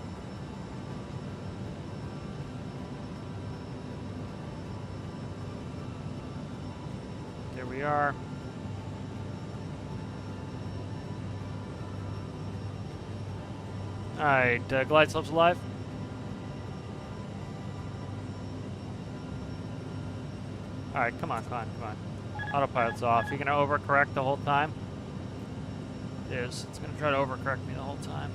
There we are. Alright, glide slopes alive. Alright, come on. Autopilot's off. You gonna overcorrect the whole time? It is. It's gonna try to overcorrect me the whole time.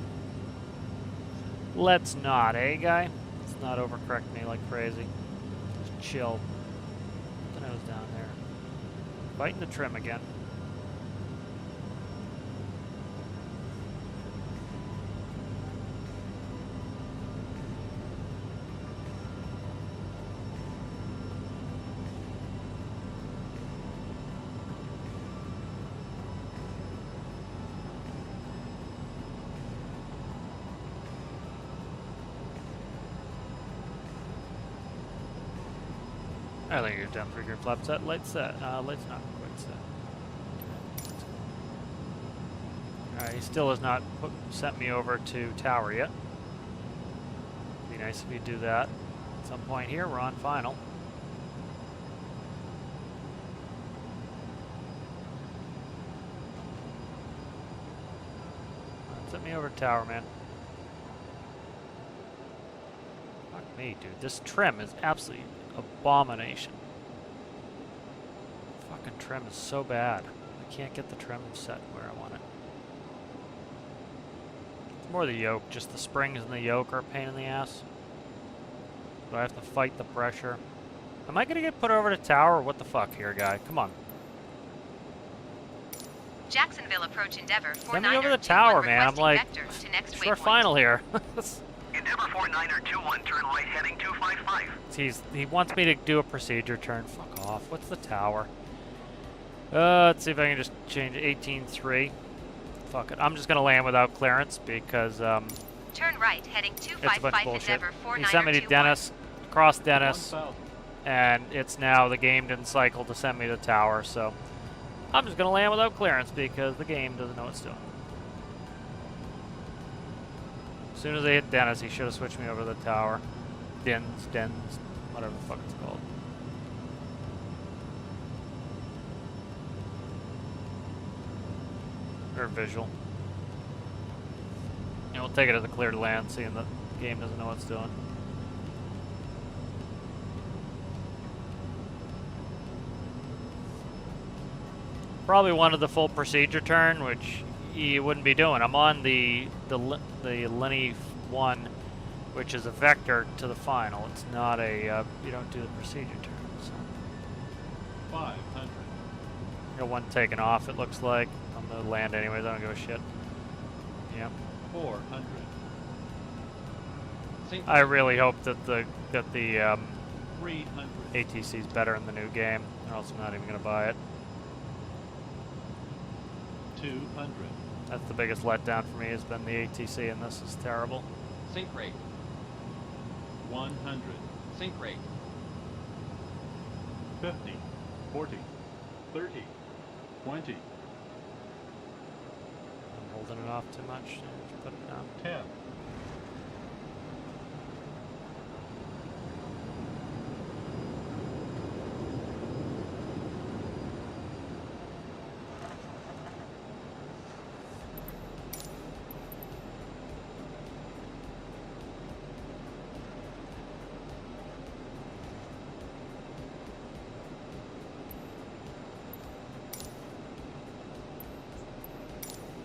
Let's not, eh, guy? Let's not overcorrect me like crazy. Just chill. Put the nose down there. Biting the trim again. I think you're down for your flap set, light set. Light's not quite set. Alright, he still has not sent me over to tower yet. Be nice if you do that. At some point here, we're on final. Send me over to tower, man. Fuck me, dude. This trim is absolutely abomination. Fucking trim is so bad. I can't get the trim set where I want it. It's more the yoke. Just the springs and the yoke are a pain in the ass. Do I have to fight the pressure? Am I gonna get put over to tower or what the fuck here, guy? Come on. Jacksonville approach Endeavor 49er. Send me over the tower, man. I'm like, it's we're final here. Endeavor 49er21, turn right heading 255. He wants me to do a procedure turn. Fuck off. What's the tower? Let's see if I can just change 18-3. Fuck it. I'm just gonna land without clearance because turn right heading it's a bunch of 255 bullshit. Endeavor 49er. He sent me to Dennis, across Dennis, and it's now the game didn't cycle to send me to tower, so I'm just gonna land without clearance because the game doesn't know what it's doing. As soon as I hit Dennis, he should have switched me over to the tower. Dens, whatever the fuck it's called. Or visual. And we'll take it as a clear to land, seeing the game doesn't know what it's doing. probably wanted the full procedure turn, which you wouldn't be doing. I'm on the Lenny 1, which is a vector to the final. It's not a, you don't do the procedure turn. So. 500. Got one taken off, it looks like. I'm gonna land anyways, I don't give a shit. Yep. 400. I really hope that the 300. ATC is better in the new game, or else I'm not even gonna buy it. 200. That's the biggest letdown for me, has been the ATC, and this is terrible. Sync rate. 100. Sync rate. 50. 40. 30. 20. I'm holding it off too much. Just put it down. 10.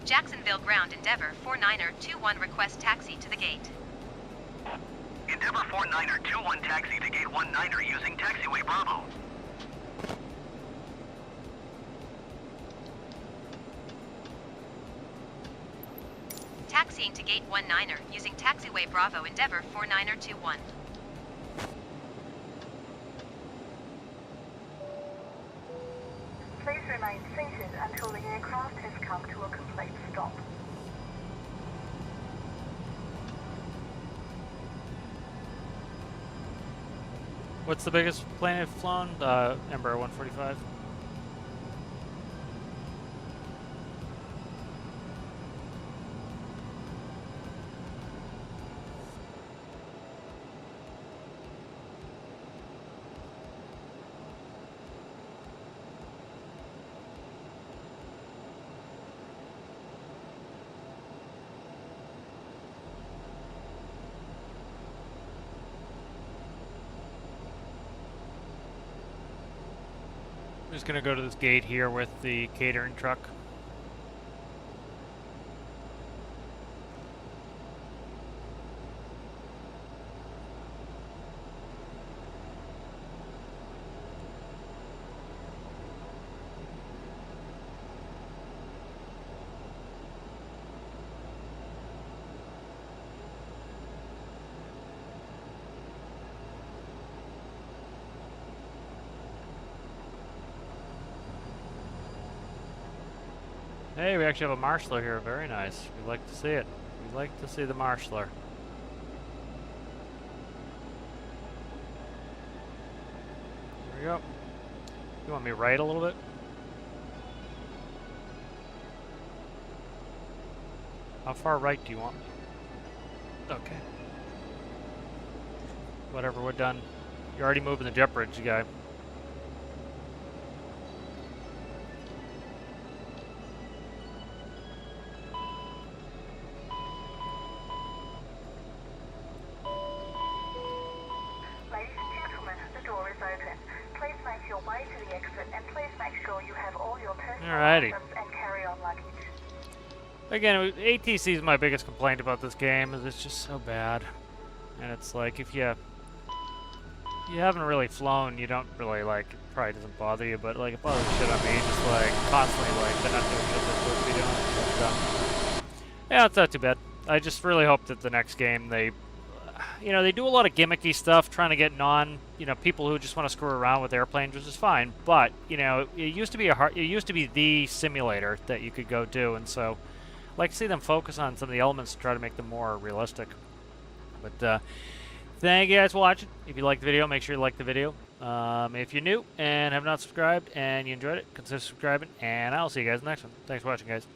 Jacksonville ground Endeavor 49er21 request taxi to the gate. Endeavor 49er 21 taxi to gate 19er using taxiway Bravo. Taxiing to gate 19er using taxiway Bravo Endeavor 49er21. Please remain seated until the aircraft has come to a complete stop. What's the biggest plane I've flown? Embraer 145. I'm just gonna go to this gate here with the catering truck. Hey, we actually have a marshaller here. Very nice. We'd like to see it. We'd like to see the marshaller. There we go. You want me right a little bit? How far right do you want me? Okay. Whatever, we're done. You're already moving the jet bridge, guy. Ladies and gentlemen, the door is open. Please make your way to the exit and please make sure you have all your personal Alrighty. items and carry-on luggage. Again, ATC is my biggest complaint about this game, is it's just so bad. And it's like, if you haven't really flown, you don't really, like, it probably doesn't bother you, but, like, it bothers shit on me, just, like, constantly, like, they're not doing shit they're supposed to be doing. But, yeah, it's not too bad. I just really hope that the next game, they do a lot of gimmicky stuff, trying to get people who just want to screw around with airplanes, which is fine, but, it used to be the simulator that you could go do, and so I'd like to see them focus on some of the elements to try to make them more realistic. But thank you guys for watching. If you liked the video, make sure you like the video. If you're new and have not subscribed and you enjoyed it, consider subscribing, and I'll see you guys in the next one. Thanks for watching, guys.